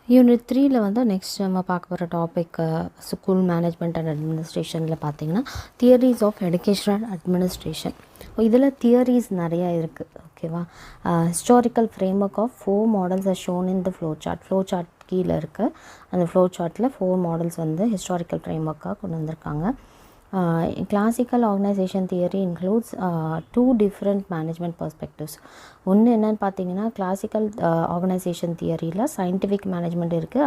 Unit 3 வந்து next நம்ம பார்க்க போகிற டாபிக் ஸ்கூல் மேனேஜ்மெண்ட் அண்ட் அட்மினிஸ்ட்ரேஷனில் பார்த்தீங்கன்னா theories of education and administration. இதில் தியரிஸ் நிறையா இருக்குது. ஓகேவா? Historical framework of 4 models are shown in the flow chart கீழே இருக்குது. அந்த ஃப்ளோ சார்ட்டில் 4 மாடல்ஸ் வந்து ஹிஸ்டாரிக்கல் ஃப்ரேம்ஒர்க்காக கொண்டு வந்திருக்காங்க. Classical organization theory includes 2 different management perspectives. ஒன்று என்னன்னு பார்த்தீங்கன்னா கிளாசிக்கல் ஆர்கனைசேஷன் தியரியில் சயின்டிஃபிக் மேனேஜ்மெண்ட் இருக்குது,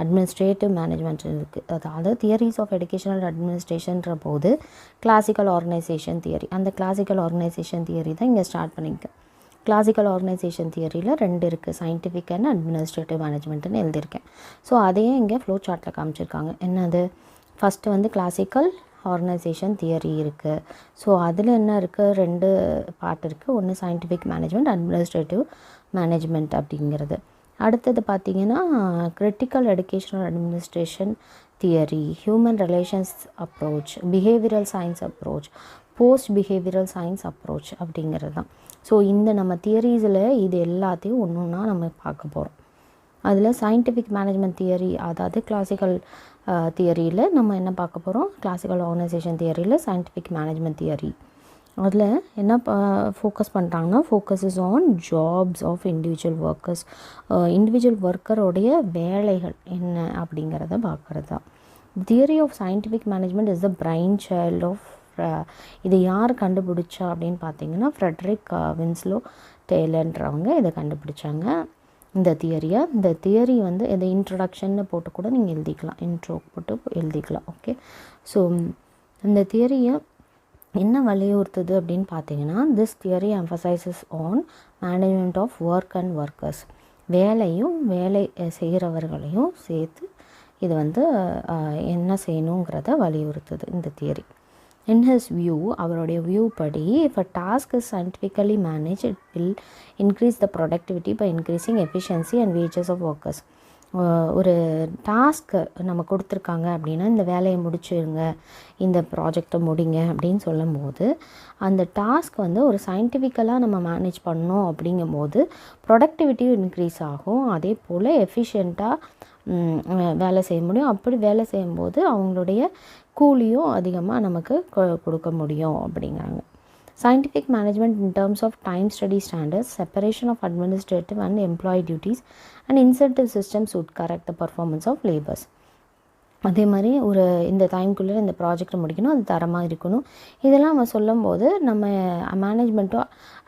அட்மினிஸ்ட்ரேட்டிவ் மேனேஜ்மெண்ட் இருக்குது. அதாவது தியரிஸ் ஆஃப் எஜுகேஷனல் அட்மினிஸ்ட்ரேஷன்ற போது கிளாசிக்கல் ஆர்கனைசேஷன் தியரி, அந்த கிளாசிக்கல் ஆர்கனைசேஷன் தியரி தான் இங்கே ஸ்டார்ட் பண்ணியிருக்கேன். கிளாசிக்கல் ஆர்கனைசேஷன் தியரியில் 2 இருக்குது, சயின்டிஃபிக் அண்ட் அட்மினிஸ்ட்ரேட்டிவ் மேனேஜ்மெண்ட்டுன்னு எழுதியிருக்கேன். ஸோ அதையே இங்கே ஃப்ளோ சார்ட்டில் காமிச்சிருக்காங்க. என்னது? ஃபஸ்ட்டு வந்து கிளாசிக்கல் ஆர்கனைசேஷன் தியரி இருக்குது. ஸோ அதில் என்ன இருக்குது? 2 பார்ட் இருக்குது. ஒன்று சயின்டிஃபிக் மேனேஜ்மெண்ட், அட்மினிஸ்ட்ரேட்டிவ் மேனேஜ்மெண்ட் அப்படிங்கிறது. அடுத்தது பார்த்திங்கன்னா critical educational administration theory, human relations approach, behavioural science approach, post behavioural science approach அப்படிங்கிறது தான். ஸோ இந்த நம்ம தியரிஸில் இது எல்லாத்தையும் ஒன்று ஒன்றா நம்ம பார்க்க போகிறோம். அதில் சயின்டிஃபிக் மேனேஜ்மெண்ட் தியரி, அதாவது கிளாசிக்கல் தியரியில் நம்ம என்ன பார்க்க போகிறோம்? கிளாசிக்கல் ஆர்கனைசேஷன் தியரியில் சயின்டிஃபிக் மேனேஜ்மெண்ட் தியரி. அதில் என்ன ஃபோக்கஸ் பண்ணுறாங்கன்னா focuses on jobs of individual workers. Individual ஒர்க்கருடைய வேலைகள் என்ன அப்படிங்கிறத பார்க்குறது தான். Theory of scientific management is the brain child of, இதை யார் கண்டுபிடிச்சா அப்படின்னு பார்த்தீங்கன்னா ஃப்ரெட்ரிக் வின்ஸ்லோ டெய்லர்ன்றவங்க இதை கண்டுபிடிச்சாங்க இந்த தியரியை. இந்த தியரி வந்து இதை இன்ட்ரடக்ஷன்னு போட்டு கூட நீங்கள் எழுதிக்கலாம், இன்ட்ரோ போட்டு எழுதிக்கலாம். ஓகே. ஸோ இந்த தியரியை என்ன வலியுறுத்துது அப்படின்னு பார்த்தீங்கன்னா, this theory emphasises on management of work and workers. வேலையும் வேலை செய்கிறவர்களையும் சேர்த்து இது வந்து என்ன செய்யணுங்கிறத வலியுறுத்துது இந்த தியரி. In his view, அவருடைய வியூ படி, if a task is scientifically managed, it will increase the productivity by increasing efficiency and wages of workers. ஒரு டாஸ்க்கு நம்ம கொடுத்துருக்காங்க அப்படின்னா, இந்த வேலையை முடிச்சுருங்க, இந்த ப்ராஜெக்டை முடிங்க அப்படின்னு சொல்லும் போது, அந்த டாஸ்க் வந்து ஒரு சயின்டிஃபிக்கலாக நம்ம மேனேஜ் பண்ணோம் அப்படிங்கும்போது ப்ரொடக்டிவிட்டியும் இன்க்ரீஸ் ஆகும். அதே போல் எஃபிஷியண்ட்டாக வேலை செய்ய முடியும். அப்படி வேலை செய்யும்போது அவங்களுடைய கூலியும் அதிகமாக நமக்கு கொடுக்க முடியும் அப்படிங்கிறாங்க. Scientific management in terms of time study standards, separation of administrative and employee duties and incentive systems would correct the performance of laborers. அதே மாதிரி ஒரு இந்த டைம்குள்ளே இந்த ப்ராஜெக்டை முடிக்கணும், அது தரமாக இருக்கணும். இதெல்லாம் நம்ம சொல்லும்போது நம்ம மேனேஜ்மெண்ட்டோ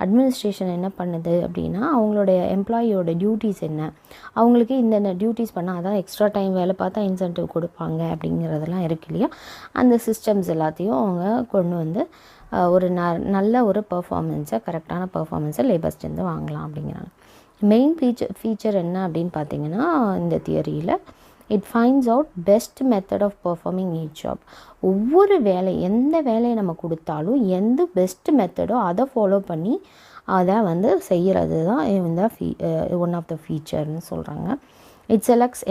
அட்மினிஸ்ட்ரேஷன் என்ன பண்ணுது அப்படின்னா, அவங்களுடைய எம்ப்ளாயியோட டியூட்டிஸ் என்ன, அவங்களுக்கு இந்த டியூட்டிஸ் பண்ணால் அதான் எக்ஸ்ட்ரா டைம் வேலை பார்த்தா இன்சென்டிவ் கொடுப்பாங்க அப்படிங்கிறதெல்லாம் இருக்கு இல்லையா. அந்த சிஸ்டம்ஸ் எல்லாத்தையும் அவங்க கொண்டு வந்து ஒரு நல்ல ஒரு பர்ஃபார்மன்ஸை, கரெக்டான பர்ஃபார்மன்ஸை லேபர்ஸ்டேருந்து வாங்கலாம் அப்படிங்கிறாங்க. மெயின் ஃபீச்சர் என்ன அப்படின்னு பார்த்தீங்கன்னா, இந்த தியரியில் it finds out best method of performing each job. ஒவ்வொரு வேலை, எந்த வேலையை நம்ம கொடுத்தாலும் எந்த பெஸ்ட் மெத்தடோ அதை ஃபாலோ பண்ணி அதை வந்து செய்கிறது தான் இந்த ஒன் ஆஃப் த ஃபீச்சர்னு சொல்கிறாங்க. இட் செலக்ட்ஸ்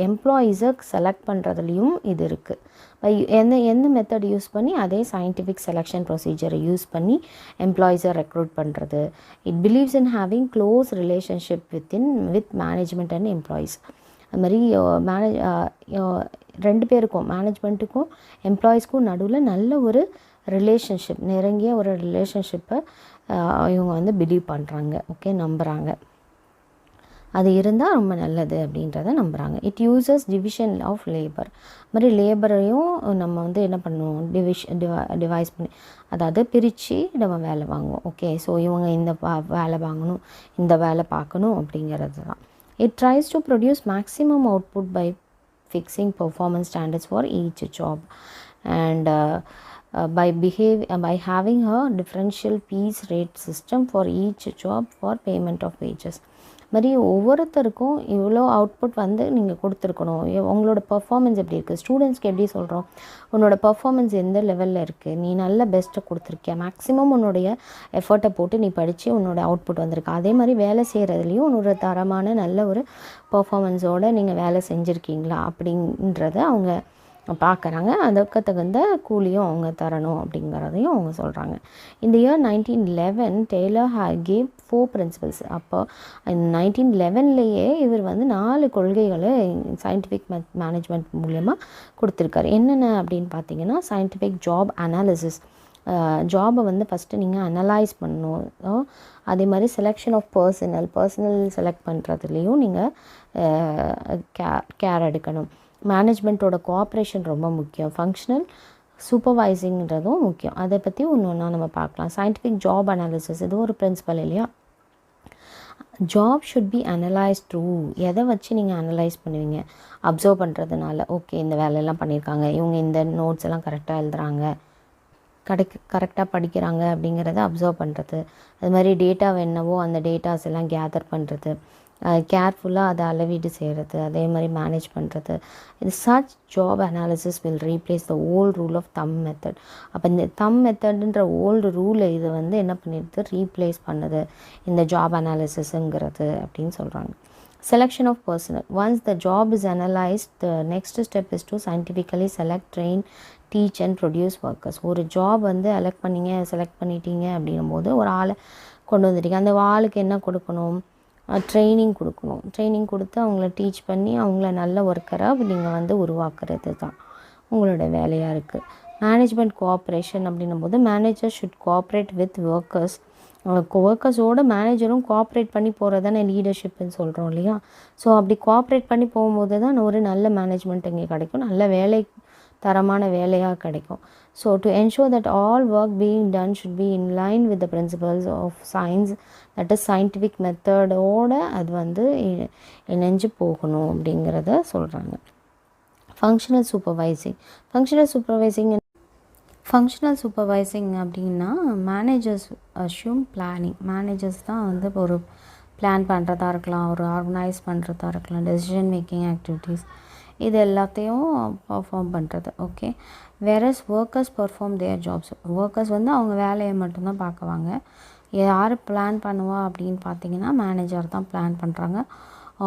எம்ப்ளாயீஸை செலக்ட் பண்ணுறதுலையும் இது இருக்குது. எந்த மெத்தட் யூஸ் பண்ணி, அதே சயின்டிஃபிக் செலெக்ஷன் ப்ரொசீஜரை யூஸ் பண்ணி எம்ப்ளாயீஸை ரெக்ரூட் பண்ணுறது. It believes in having close relationship with management and employees. அது மாதிரி 2 பேருக்கும், மேனேஜ்மெண்ட்டுக்கும் எம்ப்ளாயீஸ்க்கும் நடுவில் நல்ல ஒரு ரிலேஷன்ஷிப், நெருங்கிய ஒரு ரிலேஷன்ஷிப்பை இவங்க வந்து பிலீவ் பண்ணுறாங்க. ஓகே, நம்புகிறாங்க. அது இருந்தால் ரொம்ப நல்லது அப்படின்றத நம்புகிறாங்க. It uses division of labour. மாதிரி லேபரையும் நம்ம வந்து என்ன பண்ணுவோம், டிவைஸ் பண்ணி, அதாவது பிரித்து நம்ம வேலை வாங்குவோம். ஓகே, ஸோ இவங்க இந்த வேலை வாங்கணும், இந்த வேலை பார்க்கணும் அப்படிங்கிறது தான். It tries to produce maximum output by fixing performance standards for each job and by having a differential piece rate system for each job for payment of wages. மாதிரி ஒவ்வொருத்தருக்கும் இவ்வளோ அவுட்புட் வந்து நீங்கள் கொடுத்துருக்கணும். உங்களோட பர்ஃபார்மன்ஸ் எப்படி இருக்குது, ஸ்டூடெண்ட்ஸ்க்கு எப்படி சொல்கிறோம், உன்னோட பர்ஃபார்மன்ஸ் எந்த லெவலில் இருக்குது, நீ நல்ல பெஸ்ட்டை கொடுத்துருக்கியா, மேக்ஸிமம் உன்னுடைய எஃபர்ட்டை போட்டு நீ படித்து உன்னோட அவுட்புட் வந்திருக்கு. அதே மாதிரி வேலை செய்கிறதுலையும் உன்னோட தரமான நல்ல ஒரு பர்ஃபார்மன்ஸோடு நீங்கள் வேலை செஞ்சுருக்கீங்களா அப்படின்றத அவங்க பார்க்குறாங்க. அதுக்கு தகுந்த கூலியும் அவங்க தரணும் அப்படிங்கிறதையும் அவங்க சொல்கிறாங்க. இந்த இயர் 1911 டெய்லர் கேவ் 4 பிரின்சிபல்ஸ். அப்போ 1911லேயே இவர் வந்து 4 கொள்கைகளை சயின்டிஃபிக் மேனேஜ்மெண்ட் மூலயமா கொடுத்துருக்காரு. என்னென்ன அப்படின்னு பார்த்தீங்கன்னா, சயின்டிஃபிக் ஜாப் அனாலிசிஸ், ஜாபை வந்து ஃபஸ்ட்டு நீங்கள் அனலைஸ் பண்ணணும். அதே மாதிரி செலெக்ஷன் ஆஃப் பர்சனல் செலக்ட் பண்ணுறதுலேயும் நீங்கள் கேர் எடுக்கணும். மேனேஜ்மெண்ட்டோட கோஆப்ரேஷன் ரொம்ப முக்கியம். ஃபங்க்ஷனல் சூப்பர்வைசிங்கிறதும் முக்கியம். அதை பற்றி ஒன்று நம்ம பார்க்கலாம். சயின்டிஃபிக் ஜாப் அனாலிசிஸ் இது ஒரு பிரின்சிபல் இல்லையா. Job should be analyse through. எதை வச்சு நீங்கள் அனலைஸ் பண்ணுவீங்க? அப்சர்வ் பண்ணுறதுனால. ஓகே, இந்த வேலையெல்லாம் பண்ணியிருக்காங்க, இவங்க இந்த நோட்ஸ் எல்லாம் கரெக்டாக எழுதுகிறாங்க, கரெக்டாக படிக்கிறாங்க அப்படிங்கிறத அப்சர்வ் பண்ணுறது. அது மாதிரி டேட்டா என்னவோ அந்த டேட்டாஸ் எல்லாம் கேதர் பண்ணுறது, கேர்ஃபுல்லாக அதை அளவீடு செய்கிறது, அதே மாதிரி மேனேஜ் பண்ணுறது. இது such job analysis will replace the old rule of thumb method. அப்போ இந்த தம் மெத்தடுன்ற ஓல்டு ரூலை இது வந்து என்ன பண்ணிடுது, ரீப்ளேஸ் பண்ணுது இந்த ஜாப் அனாலிசிஸுங்கிறது அப்படின்னு சொல்கிறாங்க. Selection of personnel. Once the job is analyzed, the next step is to scientifically select, train, teach and produce workers. ஒரு ஜாப் வந்து செலக்ட் பண்ணிட்டீங்க அப்படின்னும் போது ஒரு ஆளை கொண்டு வந்துட்டீங்க. அந்த ஆளுக்கு என்ன கொடுக்கணும்? ட்ரைனிங் கொடுக்கணும். ட்ரைனிங் கொடுத்து அவங்கள டீச் பண்ணி அவங்கள நல்ல ஒர்க்கராக நீங்கள் வந்து உருவாக்குறது தான் உங்களோட வேலையாக இருக்குது. மேனேஜ்மெண்ட் கோஆப்ரேஷன் அப்படின்னும் போது manager should cooperate with workers. ஒர்க்கர்ஸோட மேனேஜரும் கோஆப்ரேட் பண்ணி போகிறது தானே லீடர்ஷிப்னு சொல்கிறோம் இல்லையா. ஸோ அப்படி கோஆப்ரேட் பண்ணி போகும்போது தான் ஒரு நல்ல மேனேஜ்மெண்ட் இங்கே கிடைக்கும், நல்ல வேலை, தரமான வேலையாக கிடைக்கும். So to ensure that all work being done should be in line with the principles of science, that is scientific மெத்தடோடு அது வந்து இணைஞ்சு போகணும் அப்படிங்கிறத சொல்கிறாங்க. ஃபங்க்ஷனல் சூப்பர்வைசிங் அப்படின்னா மேனேஜர்ஸ் அஷ்யூம் பிளானிங். மேனேஜர்ஸ் தான் வந்து ஒரு பிளான் பண்ணுறதா இருக்கலாம், ஒரு ஆர்கனைஸ் பண்ணுறதா இருக்கலாம், டெசிஷன் மேக்கிங் ஆக்டிவிட்டீஸ் இது எல்லாத்தையும் பர்ஃபார்ம் பண்ணுறது. ஓகே, வேறஸ் ஒர்க்கர்ஸ் பர்ஃபார்ம் தேர் ஜாப்ஸ். ஒர்க்கர்ஸ் வந்து அவங்க வேலையை மட்டும்தான் பார்க்குவாங்க. யார் பிளான் பண்ணுவா அப்படின்னு பார்த்தீங்கன்னா மேனேஜர் தான் பிளான் பண்ணுறாங்க,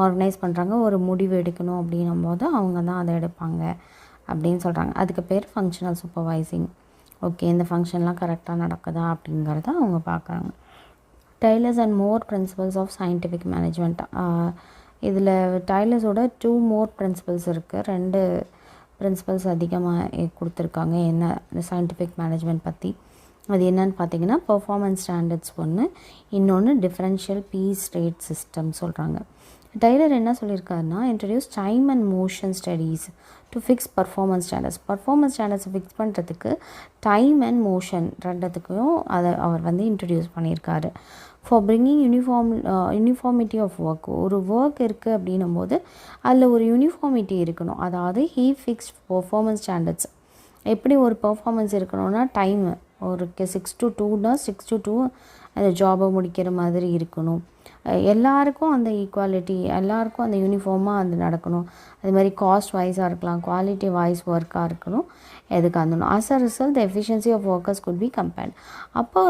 ஆர்கனைஸ் பண்ணுறாங்க. ஒரு முடிவு எடுக்கணும் அப்படின்னும் போது அவங்க தான் அதை எடுப்பாங்க அப்படின்னு சொல்கிறாங்க. அதுக்கு பேர் ஃபங்க்ஷனல் சூப்பர்வைசிங். ஓகே, இந்த ஃபங்க்ஷன்லாம் கரெக்டாக நடக்குதா அப்படிங்கிறத அவங்க பார்க்குறாங்க. Taylor's and more principles of scientific management. இதில் டைலர்ஸோட 2 more பிரின்சிபல்ஸ் இருக்குது. 2 பிரின்சிபல்ஸ் அதிகமாக கொடுத்துருக்காங்க என்ன சயின்டிஃபிக் மேனேஜ்மெண்ட் பற்றி. அது என்னன்னு பார்த்தீங்கன்னா பெர்ஃபார்மன்ஸ் ஸ்டாண்டர்ட்ஸ் ஒன்று, இன்னொன்று டிஃப்ரென்ஷியல் பீஸ் ரேட் சிஸ்டம் சொல்கிறாங்க. டைலர் என்ன சொல்லியிருக்காருன்னா, introduce time and motion studies to fix performance standards. Performance ஸ்டாண்டர்ட்ஸை ஃபிக்ஸ் பண்ணுறதுக்கு டைம் அண்ட் மோஷன் ரெண்டுத்துக்கும் அதை அவர் வந்து இன்ட்ரடியூஸ் பண்ணியிருக்காரு. For bringing uniformity of work. ஒரு ஒர்க் இருக்குது அப்படின்னும் போது அதில் ஒரு யூனிஃபார்மிட்டி இருக்கணும். அதாவது ஹீ ஃபிக்ஸ்ட் பர்ஃபார்மன்ஸ் ஸ்டாண்டர்ட்ஸ். எப்படி ஒரு பர்ஃபார்மன்ஸ் இருக்கணும்னா டைமு ஒரு 6 to 2னா 6 to 2 அந்த ஜாபை முடிக்கிற மாதிரி இருக்கணும். எல்லாருக்கும் அந்த ஈக்குவாலிட்டி, எல்லாருக்கும் அந்த யூனிஃபார்மாக அது நடக்கணும். அது மாதிரி காஸ்ட் வைஸாக இருக்கலாம், குவாலிட்டி வைஸ் ஒர்க்காக இருக்கணும், எதுக்கு andணும். as a result the efficiency of workers could be compared. அப்போ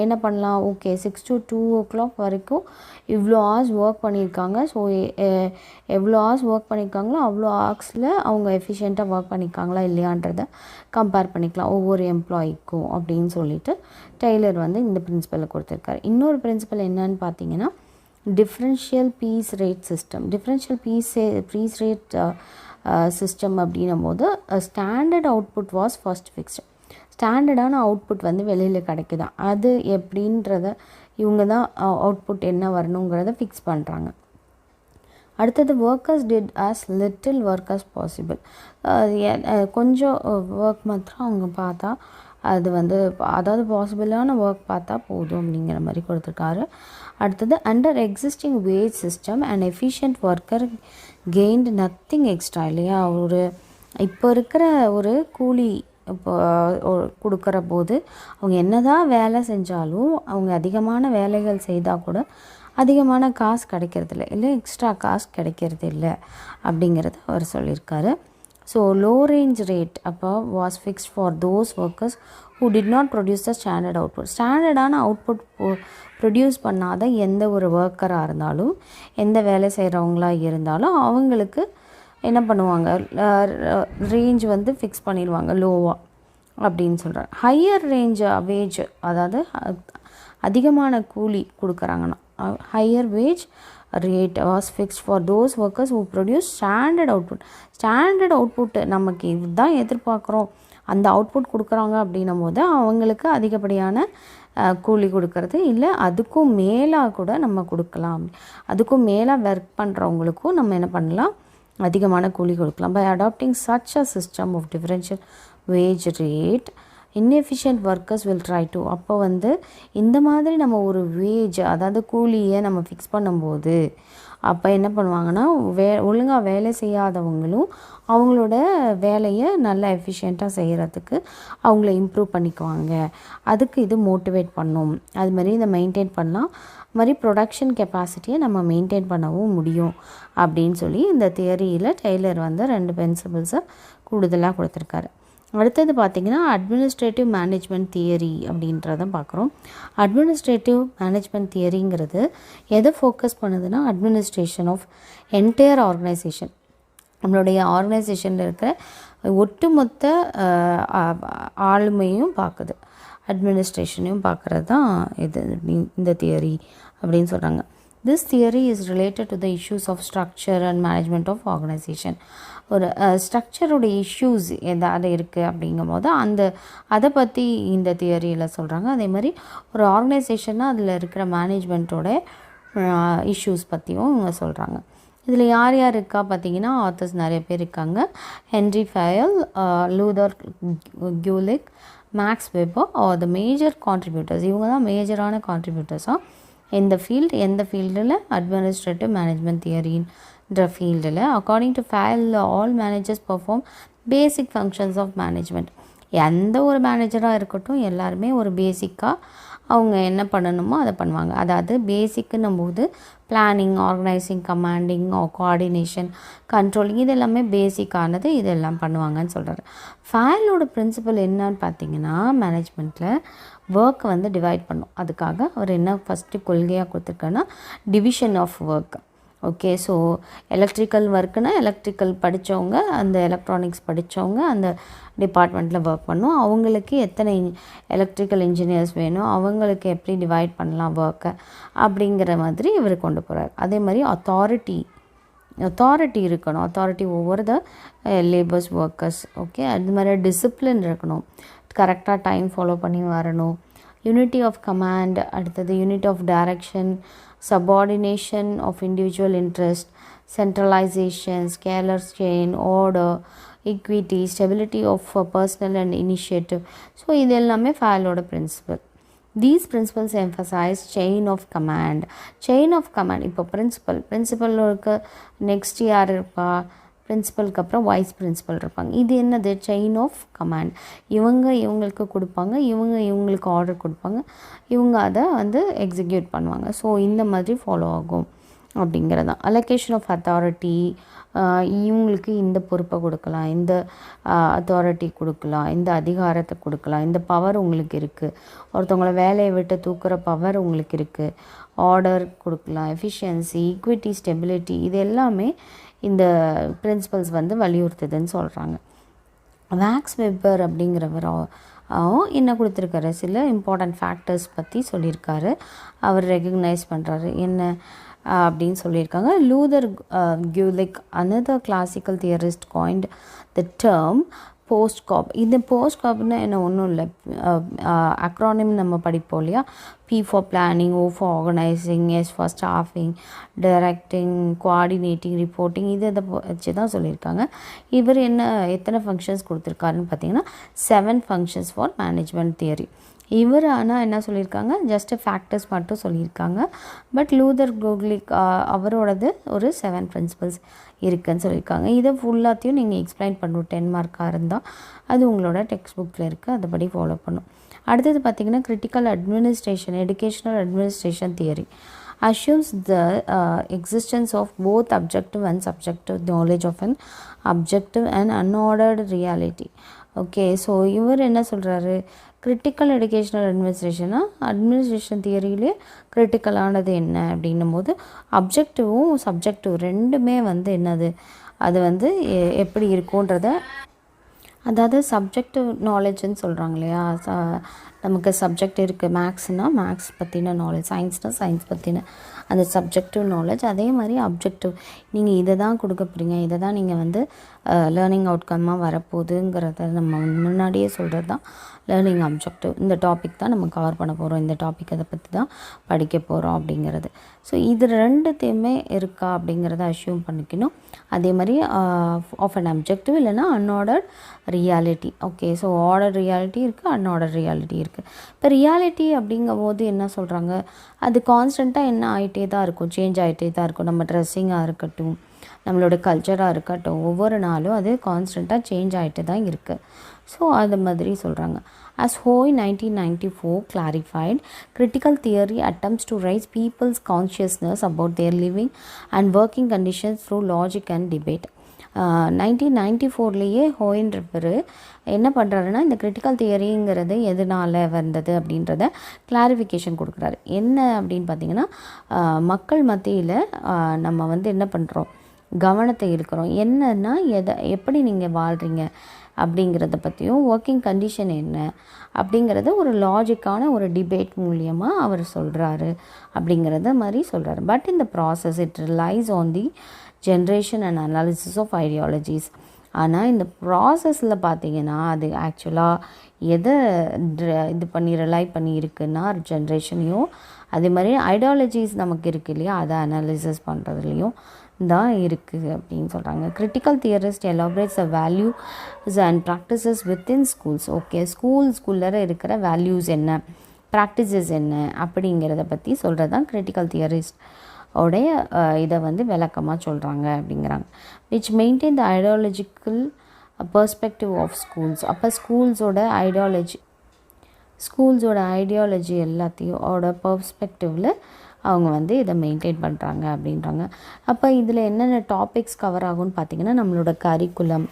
என்ன பண்ணலாம், ஓகே 6 to 2 o'clock வரைக்கும் இவ்வளோ ஹவர்ஸ் ஒர்க் பண்ணியிருக்காங்க. ஸோ எவ்வளோ ஹவர்ஸ் ஒர்க் பண்ணியிருக்காங்களோ அவ்வளோ ஹவர்ஸில் அவங்க எஃபிஷியண்ட்டாக ஒர்க் பண்ணியிருக்காங்களா இல்லையான்றதை கம்பேர் பண்ணிக்கலாம் ஒவ்வொரு எம்ப்ளாயிக்கும் அப்படின்னு சொல்லிட்டு டெய்லர் வந்து இந்த பிரின்சிபலை கொடுத்துருக்காரு. இன்னொரு பிரின்சிபல் என்னன்னு பார்த்தீங்கன்னா differential piece rate system. Differential piece rate system அப்படின்னும் போது standard output was first fixed. ஸ்டாண்டர்டான அவுட்புட் வந்து வெளியில் கிடைக்குதான், அது எப்படின்றத இவங்க தான் அவுட்புட் என்ன வரணுங்கிறத ஃபிக்ஸ் பண்ணுறாங்க. அடுத்தது workers did as little work as possible. கொஞ்சம் ஒர்க் மாத்திரம் அவங்க பார்த்தா அது வந்து அதாவது பாசிபிளான ஒர்க் பார்த்தா போதும் அப்படிங்கிற மாதிரி கொடுத்துருக்காரு. அடுத்தது under existing wage system and efficient worker gained nothing extra இல்லையா. இப்போ இருக்கிற ஒரு கூலி இப்போ கொடுக்குற போது அவங்க என்னதான் வேலை செஞ்சாலும் அவங்க அதிகமான வேலைகள் செய்தால் கூட அதிகமான காசு கிடைக்கிறதில்ல, இல்லை எக்ஸ்ட்ரா காசு கிடைக்கிறது இல்லை அப்படிங்கிறத அவர் சொல்லியிருக்காரு. ஸோ லோ ரேஞ்ச் ரேட் அப்போ was fixed for those workers who did not produce the standard output. ஸ்டாண்டர்டான அவுட்புட் ப்ரொடியூஸ் பண்ணாத எந்த ஒரு ஒர்க்கராக இருந்தாலும் எந்த வேலை செய்கிறவங்களா இருந்தாலும் அவங்களுக்கு என்ன பண்ணுவாங்க, ரேஞ்ச் வந்து ஃபிக்ஸ் பண்ணிடுவாங்க லோவாக அப்படின்னு சொல்கிறாங்க. ஹையர் ரேஞ்ச் வேஜ், அதாவது அதிகமான கூலி கொடுக்குறாங்கன்னா higher wage rate was fixed for those workers who produce standard output. Standard output நமக்கு இதுதான் எதிர்பார்க்குறோம், அந்த அவுட்புட் கொடுக்குறாங்க அப்படின்னும் போது அவங்களுக்கு அதிகப்படியான கூலி கொடுக்கறது, இல்லை அதுக்கும் மேலாக கூட நம்ம கொடுக்கலாம். அதுக்கும் மேலாக ஒர்க் பண்ணுறவங்களுக்கும் நம்ம என்ன பண்ணலாம், அதிகமான கூலி கொடுக்கலாம். By adapting such a system of differential wage rate, inefficient workers will try to. அப்போ வந்து இந்த மாதிரி நம்ம ஒரு வேஜ், அதாவது கூலியை நம்ம ஃபிக்ஸ் பண்ணும்போது அப்போ என்ன பண்ணுவாங்கன்னா, ஒழுங்காக வேலை செய்யாதவங்களும் அவங்களோட வேலையை நல்லா எஃபிஷியண்ட்டாக செய்கிறதுக்கு அவங்கள இம்ப்ரூவ் பண்ணிக்குவாங்க. அதுக்கு இது மோட்டிவேட் பண்ணும். அது மாதிரி இதை மெயின்டைன் பண்ணலாம், அது மாதிரி ப்ரொடக்ஷன் கெப்பாசிட்டியை நம்ம மெயின்டைன் பண்ணவும் முடியும் அப்படின்னு சொல்லி இந்த தியரியில் டெய்லர் வந்து 2 பிரின்சிபல்ஸை கூடுதலாக கொடுத்துருக்காரு. அடுத்தது பார்த்திங்கன்னா அட்மினிஸ்ட்ரேட்டிவ் மேனேஜ்மெண்ட் தியரி அப்படின்றத பார்க்குறோம். அட்மினிஸ்ட்ரேட்டிவ் மேனேஜ்மெண்ட் தியரிங்கிறது எதை ஃபோக்கஸ் பண்ணுதுன்னா, அட்மினிஸ்ட்ரேஷன் ஆஃப் என்டையர் ஆர்கனைசேஷன், நம்மளுடைய ஆர்கனைசேஷனில் இருக்கிற ஒட்டுமொத்த ஆளுமையும் பார்க்குது, அட்மினிஸ்ட்ரேஷனையும் பார்க்குறது தான் இந்த தியரி அப்படின்னு சொல்கிறாங்க. This theory is related to the issues of structure and management of organization. ஒரு ஸ்ட்ரக்சரோட இஷ்யூஸ் எதாவது இருக்குது அப்படிங்கும் போது அதை பற்றி இந்த தியரியில் சொல்கிறாங்க. அதே மாதிரி ஒரு ஆர்கனைசேஷன்னா அதில் இருக்கிற மேனேஜ்மெண்ட்டோட இஷ்யூஸ் பற்றியும் இவங்க சொல்கிறாங்க. இதில் யார் யார் இருக்கா பார்த்தீங்கன்னா, ஆத்தர்ஸ் நிறைய பேர் இருக்காங்க. Henri Fayol, Luther Gulick, Max Weber are the major contributors. இவங்க தான் மேஜரான கான்ட்ரிபியூட்டர்ஸாக இந்த எந்த ஃபீல்டில், அட்மினிஸ்ட்ரேட்டிவ் மேனேஜ்மெண்ட் தியரின்ற ஃபீல்டில். According to Fayol, all managers perform basic functions of management. எந்த ஒரு மேனேஜராக இருக்கட்டும், எல்லாருமே ஒரு பேசிக்காக அவங்க என்ன பண்ணணுமோ அதை பண்ணுவாங்க. அதாவது பேசிக்குன்னும் போது planning, organising, commanding, coordination, controlling, இது எல்லாமே பேசிக்கானது, இதெல்லாம் பண்ணுவாங்கன்னு சொல்கிறாரு. ஃபயலோட பிரின்சிபல் என்னன்னு பார்த்தீங்கன்னா, மேனேஜ்மெண்ட்டில் ஒர்க்கை வந்து டிவைட் பண்ணும். அதுக்காக அவர் என்ன ஃபஸ்ட்டு கொள்கையாக கொடுத்துருக்காருன்னா, division of work. Okay, so electrical ஒர்க்குனா எலக்ட்ரிக்கல் படித்தவங்க, அந்த எலக்ட்ரானிக்ஸ் படித்தவங்க அந்த டிபார்ட்மெண்ட்டில் ஒர்க் பண்ணும். அவங்களுக்கு எத்தனை எலக்ட்ரிக்கல் இன்ஜினியர்ஸ் வேணும், அவங்களுக்கு எப்படி டிவைட் பண்ணலாம் ஒர்க்கை அப்படிங்கிற மாதிரி இவர் கொண்டு போகிறார். அதே மாதிரி அத்தாரிட்டி இருக்கணும், authority over the labours, workers. Okay, அது மாதிரி டிசிப்ளின் இருக்கணும், கரெக்டாக டைம் ஃபாலோ பண்ணி வரணும். யூனிட்டி ஆஃப் கமாண்ட், அடுத்தது unit of direction, subordination of individual interest, centralization, scalar chain, order, equity, stability of personal and initiative. So இது எல்லாமே ஃபயலோட principal. These principles emphasize chain of command. இப்போ பிரின்சிபலுக்கு next யார் இருப்பா, பிரின்சிபலுக்கு அப்புறம் vice principal இருப்பாங்க. இது என்னது, செயின் ஆஃப் கமாண்ட். இவங்களுக்கு கொடுப்பாங்க, இவங்களுக்கு ஆர்டர் கொடுப்பாங்க, இவங்க அதை வந்து எக்ஸிக்யூட் பண்ணுவாங்க. ஸோ இந்த மாதிரி ஃபாலோ ஆகும் அப்படிங்கிறது தான். அலோகேஷன் ஆஃப் அத்தாரிட்டி, இவங்களுக்கு இந்த பொறுப்பை கொடுக்கலாம், இந்த அத்தாரிட்டி கொடுக்கலாம், இந்த அதிகாரத்தை கொடுக்கலாம், இந்த பவர் உங்களுக்கு இருக்குது, ஒருத்தவங்கள வேலையை விட்டு தூக்குற பவர் உங்களுக்கு இருக்குது, ஆர்டர் கொடுக்கலாம், எஃபிஷியன்சி, ஈக்விட்டி, ஸ்டெபிலிட்டி, இது எல்லாமே இந்த பிரின்சிபல்ஸ் வந்து வலியுறுத்துதுன்னு சொல்கிறாங்க. மேக்ஸ் வெப்பர் அப்படிங்கிறவர் என்ன கொடுத்துருக்காரு, சில இம்பார்ட்டண்ட் ஃபேக்டர்ஸ் பற்றி சொல்லியிருக்காரு. அவர் ரெகக்னைஸ் பண்ணுறாரு என்ன அப்படின்னு சொல்லியிருக்காங்க. Luther Gulick, another classical theorist, coined the term POSDCORB. இந்த போஸ்ட்காப்னா என்ன, ஒன்றும் இல்லை, அக்ரானிம் நம்ம படிப்போம் இல்லையா, P for planning, O for organizing, S for staffing, directing, coordinating, reporting, இதை வச்சு தான் சொல்லியிருக்காங்க. இவர் எத்தனை ஃபங்க்ஷன்ஸ் கொடுத்துருக்காருன்னு பார்த்தீங்கன்னா 7 functions for management theory. இவர் ஆனால் என்ன சொல்லியிருக்காங்க, ஜஸ்ட் ஃபேக்டர்ஸ் மட்டும் சொல்லியிருக்காங்க. பட் லூதர் கியூலிக் அவரோடது ஒரு 7 பிரின்சிபல்ஸ் இருக்குதுன்னு சொல்லியிருக்காங்க. இதை ஃபுல்லாத்தையும் நீங்கள் எக்ஸ்பிளைன் பண்ணணும், 10 மார்க்காக இருந்தால் அது உங்களோட டெக்ஸ்ட் புக்கில் இருக்குது, அதுபடி ஃபாலோ பண்ணும். அடுத்தது பார்த்திங்கன்னா critical administration, educational administration theory assumes the existence of both objective and subjective knowledge of an objective and unordered reality. Okay, so இவர் என்ன சொல்கிறாரு, கிரிட்டிக்கல் எஜுகேஷனல் அட்மினிஸ்ட்ரேஷன் தியரியிலே கிரிட்டிக்கலானது என்ன அப்படின்னும் போது அப்ஜெக்டிவும் சப்ஜெக்டிவ் ரெண்டுமே வந்து என்னது, அது வந்து எப்படி இருக்குன்றத, அதாவது சப்ஜெக்டிவ் நாலேஜ்னு சொல்கிறாங்க இல்லையா. நமக்கு சப்ஜெக்ட் இருக்குது, மேக்ஸ்னால் மேக்ஸ் பற்றின நாலேஜ், சயின்ஸ்னால் சயின்ஸ் பற்றின அந்த சப்ஜெக்டிவ் நாலேஜ். அதே மாதிரி அப்ஜெக்டிவ், நீங்கள் இதை தான் கொடுக்க போகிறீங்க, இதை தான் நீங்கள் வந்து லேர்னிங் அவுட்கம்மாக வரப்போகுதுங்கிறத நம்ம முன்னாடியே சொல்கிறது தான் லேர்னிங் அப்ஜெக்டிவ். இந்த டாபிக் தான் நம்ம கவர் பண்ண போகிறோம், இந்த டாபிக் அதை பற்றி தான் படிக்க போகிறோம் அப்படிங்கிறது. ஸோ இது ரெண்டுத்தையுமே இருக்கா அப்படிங்கிறத அஷ்யூம் பண்ணிக்கணும். அதே மாதிரி ஆஃப் அன் அப்ஜெக்டிவ் இல்லைனா unordered reality. Okay, so order reality இருக்குது, அன்ஆர்டர் ரியாலிட்டி இருக்குது. இப்போ ரியாலிட்டி அப்படிங்கும் போது என்ன சொல்கிறாங்க, அது கான்ஸ்டண்ட்டாக என்ன ஆகிட்டே தான் இருக்கும், சேஞ்ச் ஆகிட்டே தான் இருக்கும். நம்ம ட்ரெஸ்ஸிங்காக இருக்கட்டும், நம்மளோட கல்ச்சராக இருக்கட்டும், ஒவ்வொரு நாளும் அது கான்ஸ்டண்ட்டாக சேஞ்ச் ஆகிட்டு தான் இருக்குது. ஸோ அது மாதிரி சொல்கிறாங்க. As Hoy 1994 clarified, critical theory attempts to raise people's consciousness about their living and working conditions through logic and debate. 1994லேயே ஹோயின்றவர் என்ன பண்ணுறாருன்னா, இந்த கிரிட்டிக்கல் தியரிங்கிறது எதனால் வந்தது அப்படின்றத கிளாரிஃபிகேஷன் கொடுக்குறாரு. என்ன அப்படின்னு பார்த்திங்கன்னா, மக்கள் மத்தியில் நம்ம வந்து என்ன பண்ணுறோம், கவனத்தை இருக்கிறோம். என்னன்னா எப்படி நீங்கள் வாழ்கிறீங்க அப்படிங்கிறத பற்றியும், ஒர்க்கிங் கண்டிஷன் என்ன அப்படிங்கிறத ஒரு லாஜிக்கான ஒரு டிபேட் மூலியமாக அவர் சொல்கிறாரு அப்படிங்கிறத மாதிரி சொல்கிறாரு. பட் இந்த process it relies on the generation and analysis of ideologies. ஆனால் இந்த ப்ராசஸில் பார்த்திங்கன்னா அது ஆக்சுவலாக எதை இது பண்ணி ரிலை பண்ணி இருக்குன்னா ஜென்ரேஷனையும், அதே மாதிரி ஐடியாலஜிஸ் நமக்கு இருக்குது இல்லையா, அதை அனாலிசிஸ் பண்ணுறதுலையும் தான் இருக்குது அப்படின்னு சொல்கிறாங்க. Critical theorist elaborates a values and practices within schools. Okay, ஸ்கூலில் இருக்கிற வேல்யூஸ் என்ன, ப்ராக்டிசஸ் என்ன அப்படிங்கிறத பற்றி சொல்கிறது தான் கிரிட்டிக்கல் தியரிஸ்ட் உடைய இதை வந்து விளக்கமாக சொல்கிறாங்க அப்படிங்கிறாங்க. Which maintain the ideological perspective of schools. அப்போ ஸ்கூல்ஸோட ஐடியாலஜி எல்லாத்தையும் பெர்ஸ்பெக்டிவில் அவங்க வந்து இதை மெயின்டைன் பண்ணுறாங்க அப்படின்றாங்க. அப்போ இதில் என்னென்ன டாபிக்ஸ் கவர் ஆகும்னு பார்த்திங்கன்னா, நம்மளோட கரிக்குலம்,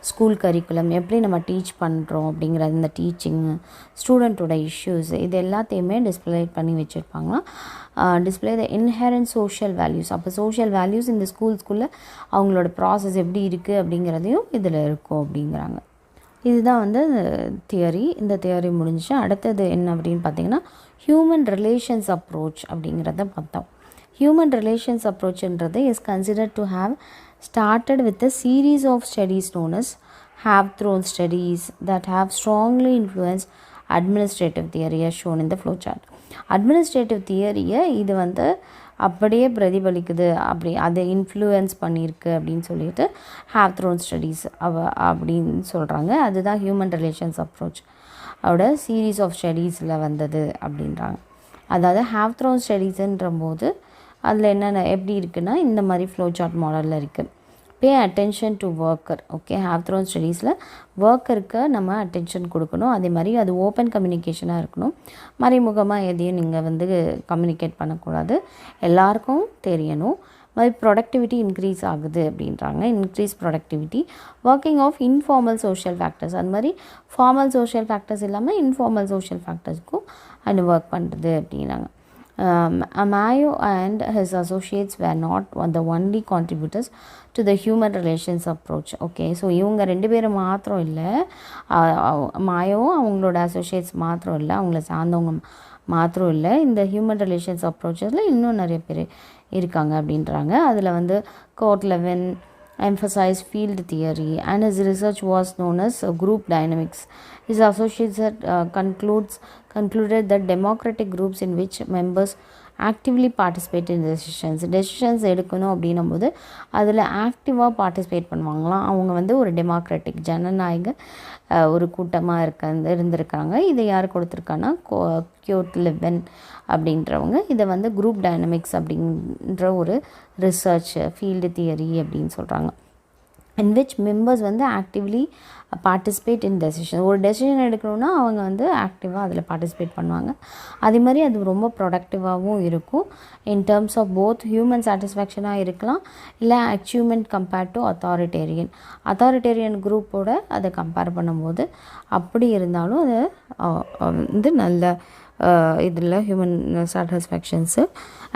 ஸ்கூல் கரிக்குலம் எப்படி நம்ம டீச் பண்ணுறோம் அப்படிங்கிறது, இந்த டீச்சிங்கு, ஸ்டூடெண்ட்டோட இஷ்யூஸ், இது எல்லாத்தையுமே டிஸ்பிளே பண்ணி வச்சுருப்பாங்களாம். Display the inherent social values. அப்போ சோஷியல் வேல்யூஸ் இந்த ஸ்கூல்ஸ்குள்ளே அவங்களோட ப்ராசஸ் எப்படி இருக்குது அப்படிங்கிறதையும் இதில் இருக்கும் அப்படிங்கிறாங்க. இதுதான் வந்து தியரி. இந்த தியரி முடிஞ்சிச்சு. அடுத்தது என்ன அப்படின்னு பார்த்திங்கன்னா, ஹியூமன் ரிலேஷன்ஸ் அப்ரோச் அப்படிங்கிறத பார்த்தோம். ஹியூமன் ரிலேஷன்ஸ் அப்ரோச்ன்றது is considered to have started with a series of studies known as have-thrown studies that have strongly influenced administrative theory as shown in the flowchart. Administrative theory-யை இது வந்து அப்படியே பிரதிபலிக்குது, அப்படி அதை influence பண்ணியிருக்கு அப்படின்னு சொல்லிட்டு have-thrown studies அப்படின்னு சொல்கிறாங்க. அதுதான் ஹியூமன் ரிலேஷன்ஸ் அப்ரோச் அதோட சீரீஸ் ஆஃப் ஸ்டடீஸில் வந்தது அப்படின்றாங்க. அதாவது have-thrown studiesன்ற போது அதில் என்னென்ன எப்படி இருக்குன்னா, இந்த மாதிரி ஃப்ளோ சார்ட் மாடலில் இருக்குது. Pay attention to worker. Okay, have-thrown ஸ்டடீஸில் ஒர்க்கருக்கு நம்ம அட்டென்ஷன் கொடுக்கணும். அதே மாதிரி அது ஓப்பன் கம்யூனிகேஷனாக இருக்கணும். மறைமுகமாக எதையும் நீங்கள் வந்து கம்யூனிகேட் பண்ணக்கூடாது, எல்லாருக்கும் தெரியணும். மாதிரி ப்ரொடக்டிவிட்டி இன்க்ரீஸ் ஆகுது அப்படின்றாங்க. Increase productivity, working of informal social factors. அது மாதிரி ஃபார்மல் சோஷியல் ஃபேக்டர்ஸ் இல்லாமல் இன்ஃபார்மல் சோஷியல் ஃபேக்டர்ஸ்க்கும் அது ஒர்க் பண்ணுறது அப்படின்னாங்க. Mayo and his associates were not the only contributors to the human relations approach. Okay, so இவங்க ரெண்டு பேரும் மாத்திரம் இல்லை, மாயோவும் அவங்களோட அசோசியேட்ஸ் மாத்திரம் இல்லை, அவங்கள சார்ந்தவங்க மாத்திரம் இல்லை, இந்த ஹியூமன் ரிலேஷன்ஸ் அப்ரோச்சஸில் இன்னும் நிறைய பேர் இருக்காங்க அப்படின்றாங்க. அதில் வந்து court eleven emphasized field theory and his research was known as group dynamics. His associates concluded that democratic groups in which members actively participate in decisions எடுக்கணும் அப்படின்னும் போது அதில் ஆக்டிவாக பார்ட்டிசிபேட் பண்ணுவாங்களாம். அவங்க வந்து ஒரு டெமோக்ராட்டிக் ஜனநாயக ஒரு கூட்டமாக இருந்திருக்காங்க. இதை யார் கொடுத்துருக்காங்கன்னா கோர்ட் லெவன் அப்படின்றவங்க இதை வந்து குரூப் டைனமிக்ஸ் அப்படின்ற ஒரு ரிசர்ச் ஃபீல்டு தியரி அப்படின்னு சொல்கிறாங்க. in which members வந்து ஆக்டிவ்லி பார்ட்டிசிபேட் இன் டெசிஷன். ஒரு டெசிஷன் எடுக்கணும்னா அவங்க வந்து ஆக்டிவாக அதில் பார்ட்டிசிபேட் பண்ணுவாங்க. அதே மாதிரி அது ரொம்ப ப்ரொடக்டிவாகவும் இருக்கும். In terms of both human சாட்டிஸ்ஃபேக்ஷனாக இருக்கலாம், இல்லை அச்சீவ்மெண்ட் கம்பேர்ட் டு அத்தாரிட்டேரியன் குரூப்போட அதை கம்பேர் பண்ணும்போது அப்படி இருந்தாலும் அது வந்து நல்ல இதில் ஹியூமன் சாட்டிஸ்ஃபேக்ஷன்ஸு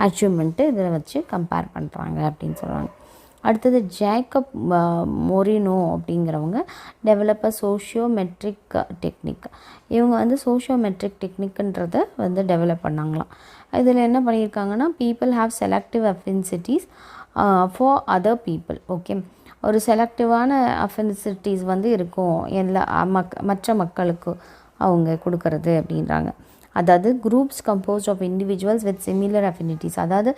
அச்சீவ்மெண்ட்டு இதில் வச்சு கம்பேர் பண்ணுறாங்க அப்படின்னு சொல்கிறாங்க. அடுத்தது ஜேக்கப் மொரினோ அப்படிங்கிறவங்க டெவலப்பர் சோஷியோமெட்ரிக் டெக்னிக். இவங்க வந்து சோஷியோமெட்ரிக் டெக்னிக்ன்றதை வந்து டெவலப் பண்ணாங்களாம். இதில் என்ன பண்ணியிருக்காங்கன்னா, people have selective affinities for other people. Okay, ஒரு செலக்டிவான அஃபினிட்டிஸ் வந்து இருக்கும் எல்லா மற்ற மக்களுக்கு அவங்க கொடுக்கறது அப்படின்றாங்க. அதாவது groups composed of individuals with similar affinities. அதாவது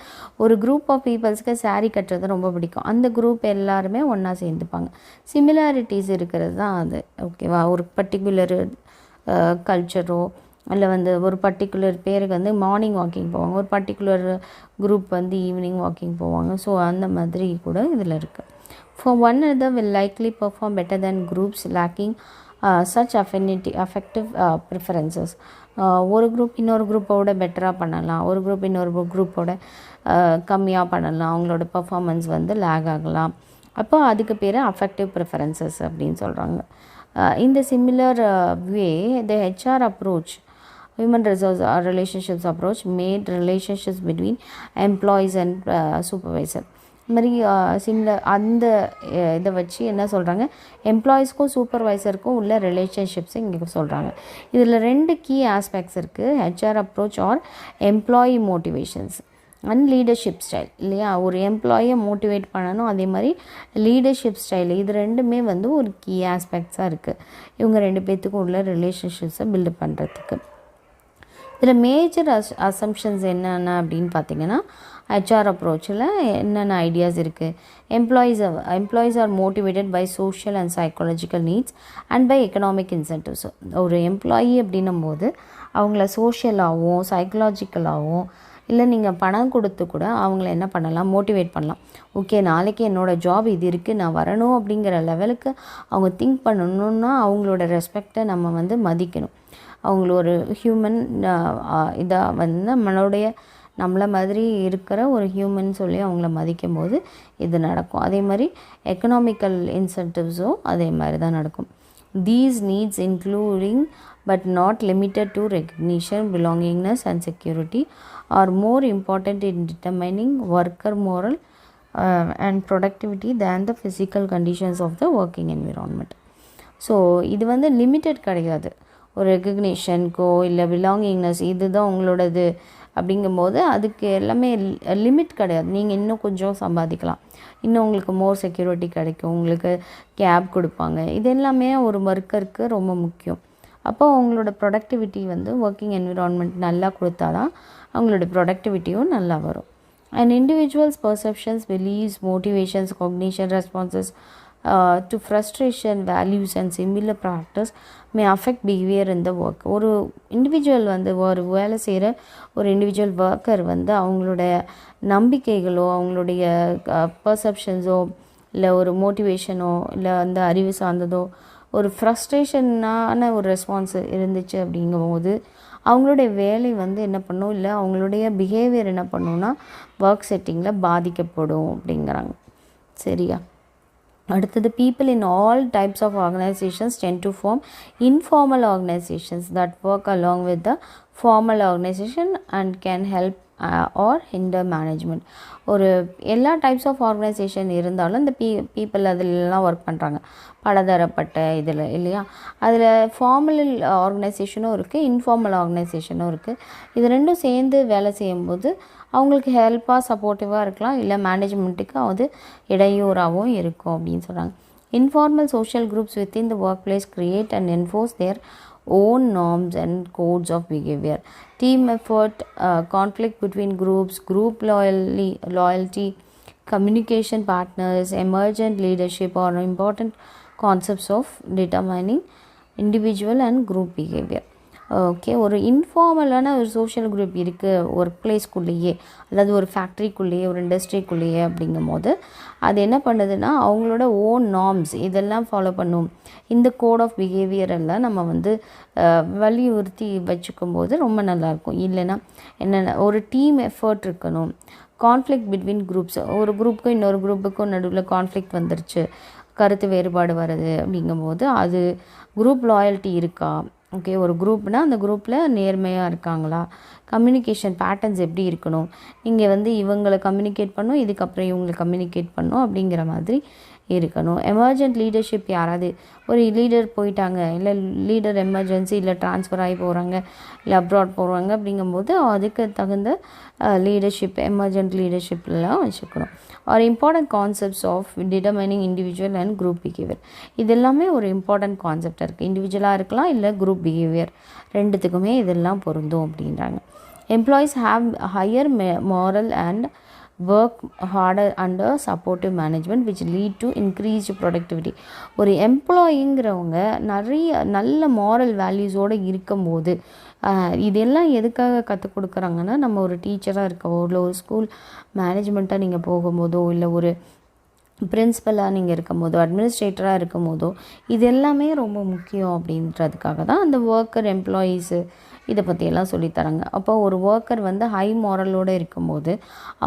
ஒரு குரூப் ஆஃப் பீப்புள்ஸ்க்கு சாரீ கட்டுறது ரொம்ப பிடிக்கும். அந்த குரூப் எல்லாருமே ஒன்றா சேர்ந்துப்பாங்க. சிமிலாரிட்டிஸ் இருக்கிறது தான் அது. ஓகேவா, ஒரு பர்டிகுலர் கல்ச்சரோ இல்லை வந்து ஒரு பர்டிகுலர் பேருக்கு வந்து மார்னிங் வாக்கிங் போவாங்க, ஒரு பர்டிகுலர் குரூப் வந்து ஈவினிங் வாக்கிங் போவாங்க. ஸோ அந்த மாதிரி கூட இதில் இருக்குது. For one another will likely perform better than groups lacking such affective preferences. ஒரு குரூப் இன்னொரு குரூப்போட பெட்டராக பண்ணலாம், ஒரு குரூப் இன்னொரு குரூப்போட கம்மியாக பண்ணலாம், அவங்களோட பர்ஃபார்மன்ஸ் வந்து லேக் ஆகலாம். அப்போ அதுக்கு பேர் அஃபெக்டிவ் ப்ரிஃபரன்சஸ் அப்படின்னு சொல்கிறாங்க. இந்த similar way the HR approach, human resource relationships approach made relationships between employees and supervisor. இது மாதிரி சிமிலர் அந்த இதை வச்சு என்ன சொல்கிறாங்க, எம்ப்ளாயீஸ்க்கும் சூப்பர்வைசருக்கும் உள்ள ரிலேஷன்ஷிப்ஸ் இங்கே சொல்கிறாங்க. இதில் 2 கீ ஆஸ்பெக்ட்ஸ் இருக்குது, HR approach are employee motivations and leadership style. இல்லையா, ஒரு எம்ப்ளாயை மோட்டிவேட் பண்ணணும், அதே மாதிரி லீடர்ஷிப் ஸ்டைல், இது ரெண்டுமே வந்து ஒரு கீ ஆஸ்பெக்ட்ஸாக இருக்குது இவங்க 2 பேர்த்துக்கும் உள்ள ரிலேஷன்ஷிப்ஸை பில்டப் பண்ணுறதுக்கு. இதில் மேஜர் அசம்ஷன்ஸ் என்னென்ன அப்படின்னு பார்த்தீங்கன்னா, ஹெச்ஆர் அப்ரோச்சில் என்னென்ன ஐடியாஸ் இருக்குது. Employees are motivated by social and psychological needs and by economic incentives. ஒரு எம்ப்ளாயி அப்படின்னும் போது அவங்கள சோஷியலாகவும் சைக்கலாஜிக்கலாகவும் இல்லை நீங்கள் பணம் கொடுத்து கூட அவங்கள என்ன பண்ணலாம், மோட்டிவேட் பண்ணலாம். ஓகே, நாளைக்கு என்னோடய ஜாப் இது இருக்குது, நான் வரணும் அப்படிங்கிற லெவலுக்கு அவங்க திங்க் பண்ணணுன்னா அவங்களோட ரெஸ்பெக்டை நம்ம வந்து மதிக்கணும். அவங்கள ஒரு ஹியூமன் இதாக வந்து நம்மளை மாதிரி இருக்கிற ஒரு ஹியூமன் சொல்லி அவங்கள மதிக்கும் போது இது நடக்கும். அதே மாதிரி எக்கனாமிக்கல் இன்சென்டிவ்ஸும் அதே மாதிரி தான் நடக்கும். These needs including but not limited to recognition, belongingness and security are more important in determining worker morale and productivity than the physical conditions of the working environment. So இது வந்து லிமிட்டட் கிடையாது. ஒரு ரெகக்னிஷனுக்கோ இல்லை belongingness இதுதான் உங்களோடது அப்படிங்கும்போது அதுக்கு எல்லாமே லிமிட் கிடையாது. நீங்கள் இன்னும் கொஞ்சம் சம்பாதிக்கலாம், இன்னும் உங்களுக்கு மோர் செக்யூரிட்டி கிடைக்கும், உங்களுக்கு கேப் கொடுப்பாங்க. இது எல்லாமே ஒரு ஒர்க்கருக்கு ரொம்ப முக்கியம். அப்போ அவங்களோட ப்ரொடக்டிவிட்டி வந்து ஒர்க்கிங் என்விரான்மெண்ட் நல்லா கொடுத்தா தான் அவங்களோட ப்ரொடக்டிவிட்டியும் நல்லா வரும். And individuals perceptions, beliefs, motivations, cognition responses to frustration, values and similar practice may affect behavior in the work. ஒரு இண்டிவிஜுவல் வந்து ஒரு வேலை செய்கிற ஒரு இண்டிவிஜுவல் ஒர்க்கர் வந்து அவங்களோட நம்பிக்கைகளோ அவங்களுடைய பர்செப்ஷன்ஸோ இல்லை ஒரு மோட்டிவேஷனோ இல்லை அந்த அறிவு சார்ந்ததோ ஒரு ஃப்ரஸ்ட்ரேஷனான ஒரு ரெஸ்பான்ஸ் இருந்துச்சு அப்படிங்கும்போது அவங்களுடைய வேலை வந்து என்ன பண்ணும், இல்லை அவங்களுடைய பிஹேவியர் என்ன பண்ணுன்னா ஒர்க் செட்டிங்கில் பாதிக்கப்படும் அப்படிங்கிறாங்க. சரியா, அடுத்தது people in all types of organizations tend to form informal organizations that work along with the formal organization and can help or hinder management. ஒரு எல்லா டைப்ஸ் ஆஃப் ஆர்கனைசேஷன் இருந்தாலும் இந்த பீப்புள் அதிலெலாம் ஒர்க் பண்ணுறாங்க பலதரப்பட்ட இதில். இல்லையா, அதில் ஃபார்மல் ஆர்கனைசேஷனும் இருக்குது, இன்ஃபார்மல் ஆர்கனைசேஷனும் இருக்குது. இது ரெண்டும் சேர்ந்து வேலை செய்யும்போது அவங்களுக்கு ஹெல்ப்பாக சப்போர்ட்டிவாக இருக்கலாம், இல்லை மேனேஜ்மெண்ட்டுக்கு அது இடையூறாகவும் இருக்கும் அப்படின்னு சொல்கிறாங்க. Informal social groups within the work place create and enforce their own norms and codes of behavior. Team effort, conflict between groups, group loyalty, communication partners, emergent leadership are important concepts of determining individual and group behavior. Okay, ஒரு இன்ஃபார்மலான ஒரு social group இருக்குது work பிளேஸ்க்குள்ளேயே, அதாவது ஒரு ஃபேக்ட்ரிக்குள்ளேயே ஒரு இண்டஸ்ட்ரிக்குள்ளேயே அப்படிங்கும் போது அது என்ன பண்ணுதுன்னா அவங்களோட ஓன் நார்ம்ஸ் இதெல்லாம் ஃபாலோ பண்ணும். இந்த கோட் ஆஃப் பிஹேவியர் எல்லாம் நம்ம வந்து வலியுறுத்தி வச்சுக்கும்போது ரொம்ப நல்லாயிருக்கும். இல்லைன்னா என்னென்ன ஒரு டீம் எஃபர்ட் இருக்கணும், கான்ஃப்ளிக்ட் பிட்வீன் குரூப்ஸ், ஒரு குரூப்புக்கும் இன்னொரு குரூப்புக்கும் நடுவில் கான்ஃப்ளிக்ட் வந்துருச்சு, கருத்து வேறுபாடு வருது அப்படிங்கும்போது அது குரூப் லாயல்ட்டி இருக்கா. ஓகே, ஒரு குரூப்னால் அந்த குரூப்பில் நேர்மையாக இருக்காங்களா, கம்யூனிகேஷன் பேட்டர்ன்ஸ் எப்படி இருக்கணும், இங்கே வந்து இவங்களை கம்யூனிகேட் பண்ணணும், இதுக்கப்புறம் இவங்களை கம்யூனிகேட் பண்ணணும் அப்படிங்கிற மாதிரி இருக்கணும். எமர்ஜென்ட் லீடர்ஷிப் யாராவது ஒரு லீடர் போயிட்டாங்க, இல்லை லீடர் எமர்ஜென்சி, இல்லை ட்ரான்ஸ்ஃபர் ஆகி போகிறாங்க, இல்லை அப்ராட் போகிறாங்க அப்படிங்கும்போது அதுக்கு தகுந்த லீடர்ஷிப் எமர்ஜென்ட் லீடர்ஷிப்லாம் வச்சுக்கணும். ஒரு important concepts of determining individual and group behaviour, இது எல்லாமே ஒரு இம்பார்ட்டன்ட் கான்செப்டாக இருக்குது. இண்டிவிஜுவலாக இருக்கலாம், இல்லை குரூப் பிஹேவியர், ரெண்டுத்துக்குமே இதெல்லாம் பொருந்தும் அப்படின்றாங்க. Employees have higher moral and work harder under supportive management which lead to increased productivity. ஒரு எம்ப்ளாயிங்கிறவங்க நிறைய நல்ல மாரல் வேல்யூஸோடு இருக்கும்போது, இதெல்லாம் எதுக்காக கற்றுக் கொடுக்குறாங்கன்னா, நம்ம ஒரு டீச்சராக இருக்கவோ, இல்லை ஒரு ஸ்கூல் மேனேஜ்மெண்ட்டாக நீங்கள் போகும்போதோ, இல்லை ஒரு பிரின்ஸிபலாக நீங்கள் இருக்கும் போதோ, அட்மினிஸ்ட்ரேட்டராக இருக்கும் போதோ, இது எல்லாமே ரொம்ப முக்கியம் அப்படின்றதுக்காக தான் அந்த ஒர்க்கர் எம்ப்ளாயீஸு இதை பற்றியெல்லாம் சொல்லித்தராங்க. அப்போ ஒரு ஒர்க்கர் வந்து ஹை மாரலோடு இருக்கும்போது,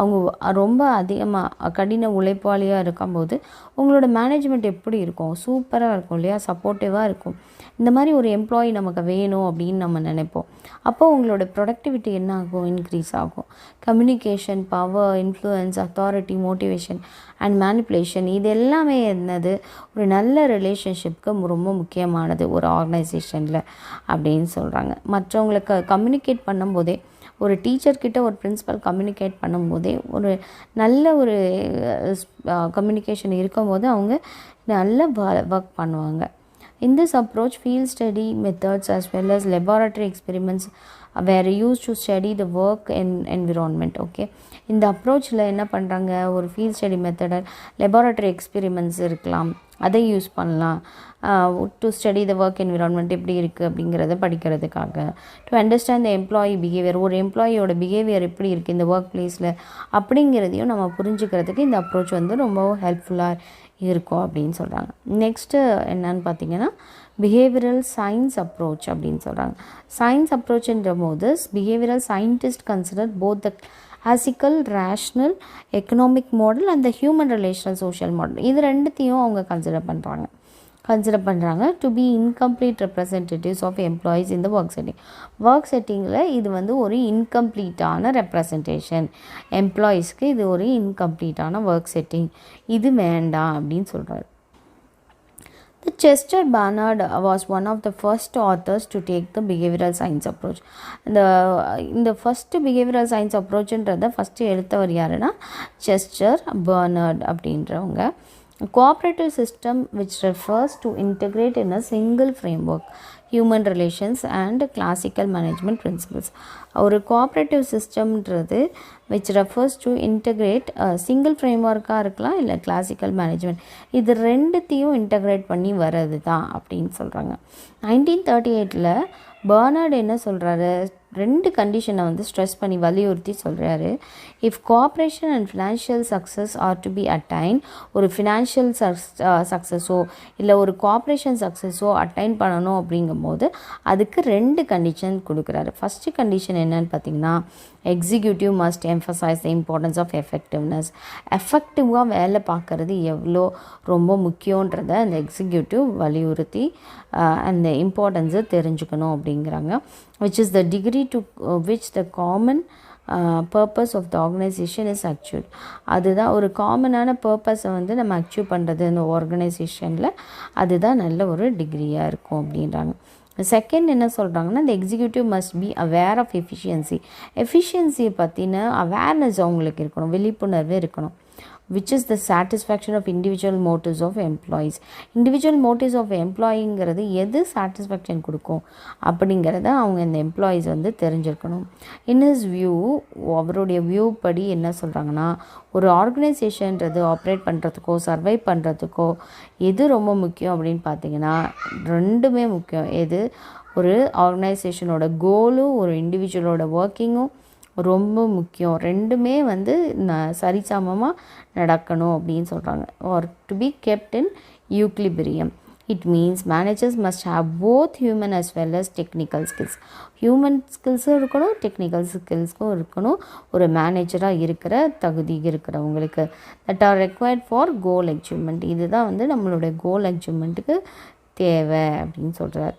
அவங்க ரொம்ப அதிகமாக கடின உழைப்பாளியாக இருக்கும்போது உங்களோட மேனேஜ்மெண்ட் எப்படி இருக்கும், சூப்பராக இருக்கும் இல்லையா, சப்போர்ட்டிவாக இருக்கும். இந்த மாதிரி ஒரு எம்ப்ளாயி நமக்கு வேணும் அப்படின்னு நம்ம நினைப்போம். அப்போ உங்களோட ப்ரொடக்டிவிட்டி என்ன ஆகும், இன்க்ரீஸ் ஆகும். Communication, power, influence, authority, motivation and manipulation, இது எல்லாமே என்னது, ஒரு நல்ல ரிலேஷன்ஷிப்க்கு ரொம்ப முக்கியமானது ஒரு ஆர்கனைசேஷனில் அப்படின்னு சொல்கிறாங்க. மற்றவங்களுக்கு கம்யூனிகேட் பண்ணும்போதே, ஒரு டீச்சர்கிட்ட ஒரு பிரின்சிபல் கம்யூனிகேட் பண்ணும்போதே ஒரு நல்ல ஒரு கம்யூனிகேஷன் இருக்கும்போது அவங்க நல்ல ஒர்க் பண்ணுவாங்க. In this approach, field study methods as well as laboratory experiments were used to study the work environment. Okay, இந்த அப்ரோச்சில் என்ன பண்ணுறாங்க, ஒரு field study method, laboratory experiments இருக்கலாம், அதை யூஸ் பண்ணலாம் to study the work environment எப்படி இருக்குது அப்படிங்கிறத படிக்கிறதுக்காக. To understand the employee behaviour, ஒரு எம்ப்ளாயியோட பிஹேவியர் எப்படி இருக்குது இந்த ஒர்க் பிளேஸில் அப்படிங்கிறதையும் நம்ம புரிஞ்சுக்கிறதுக்கு இந்த அப்ரோச் வந்து ரொம்ப ஹெல்ப்ஃபுல்லாக இருக்கும் அப்படின்னு சொல்கிறாங்க. நெக்ஸ்ட்டு என்னன்னு பார்த்தீங்கன்னா, பிஹேவியரல் சயின்ஸ் அப்ரோச் அப்படின்னு சொல்கிறாங்க. சயின்ஸ் அப்ரோச்ன்ற போது behavioural scientist consider both the classical rational economic model and the human relational social model, இது ரெண்டுத்தையும் அவங்க கன்சிடர் பண்ணுறாங்க to be incomplete representatives of employees இந்த ஒர்க் செட்டிங்கில் இது வந்து ஒரு இன்கம்ப்ளீட்டான ரெப்ரசன்டேஷன், எம்ப்ளாயீஸ்க்கு இது ஒரு இன்கம்ப்ளீட்டான ஒர்க் செட்டிங், இது வேண்டாம் அப்படின்னு சொல்கிறார். Chester Barnard was one of the first authors to take the behavioral science approach. இந்த ஃபஸ்ட்டு behavioral science approachன்றதை ஃபஸ்ட்டு எடுத்தவர் யாருன்னா செஸ்டர் பர்னார்ட் அப்படின்றவங்க. cooperative system which refers to integrate in a single framework human relations and classical management principles. ஒரு cooperative systemன்றது which refers to integrate single ஃப்ரேம்ஒர்க்காக இருக்கலாம், இல்லை classical management, இது ரெண்டுத்தையும் இன்டகிரேட் பண்ணி வர்றது தான் அப்படின்னு சொல்கிறாங்க. 1938 பர்னார்ட் என்ன சொல்கிறாரு, ரெண்டு கண்டிஷனை வந்து ஸ்ட்ரெஸ் பண்ணி வலியுறுத்தி சொல்கிறாரு. If cooperation and financial success are to be attain, ஒரு ஃபினான்ஷியல் சக்ஸஸோ இல்லை ஒரு கோஆப்ரேஷன் சக்ஸஸோ அட்டைன் பண்ணணும் அப்படிங்கும்போது அதுக்கு ரெண்டு கண்டிஷன் கொடுக்குறாரு. ஃபஸ்ட்டு கண்டிஷன் என்னன்னு பார்த்தீங்கன்னா, executive must emphasise the importance of effectiveness. எஃபெக்டிவாக வேலை பார்க்குறது எவ்வளோ ரொம்ப முக்கியன்றதை அந்த எக்ஸிக்யூட்டிவ் வலியுறுத்தி அந்த இம்பார்ட்டன்ஸை தெரிஞ்சுக்கணும் அப்படிங்கிறாங்க. which is the degree to which the common purpose of the organization is achieved. அதுதான் ஒரு காமனான பர்பஸை வந்து நம்ம அச்சீவ் பண்ணுறது இந்த ஆர்கனைசேஷனில், அதுதான் நல்ல ஒரு டிகிரியாக இருக்கும் அப்படின்றாங்க. செகண்ட் என்ன சொல்கிறாங்கன்னா, இந்த executive must be aware of எஃபிஷியன்சியை பற்றின அவேர்னஸ் அவங்களுக்கு இருக்கணும், விழிப்புணர்வு இருக்கணும். which is the satisfaction of individual motives of employees. individual motives of employeeங்கிறது எது சாட்டிஸ்ஃபேக்ஷன் கொடுக்கும் அப்படிங்கிறத அவங்க இந்த எம்ப்ளாயீஸ் வந்து தெரிஞ்சிருக்கணும். in his view, அவருடைய வியூ படி என்ன சொல்கிறாங்கன்னா, ஒரு ஆர்கனைசேஷன்றது ஆப்ரேட் பண்ணுறதுக்கோ சர்வை பண்ணுறதுக்கோ எது ரொம்ப முக்கியம் அப்படின்னு பார்த்தீங்கன்னா, ரெண்டுமே முக்கியம். எது, ஒரு ஆர்கனைசேஷனோட கோலும் ஒரு இண்டிவிஜுவலோட ஒர்க்கிங்கும் ரொம்ப முக்கியம். ரெண்டுமே வந்து சரிசமமாக நடக்கணும் அப்படின்னு சொல்கிறாங்க. Are to be kept in equilibrium. It means managers must have both human as well as technical skills. Human ஸ்கில்ஸும் இருக்கணும், டெக்னிக்கல் ஸ்கில்ஸும் இருக்கணும் ஒரு மேனேஜராக இருக்கிற தகுதி இருக்கிறவங்களுக்கு. That are required for goal achievement. இதுதான் வந்து நம்மளுடைய கோல் அச்சீவ்மெண்ட்டுக்கு தேவை அப்படின்னு சொல்கிறார்.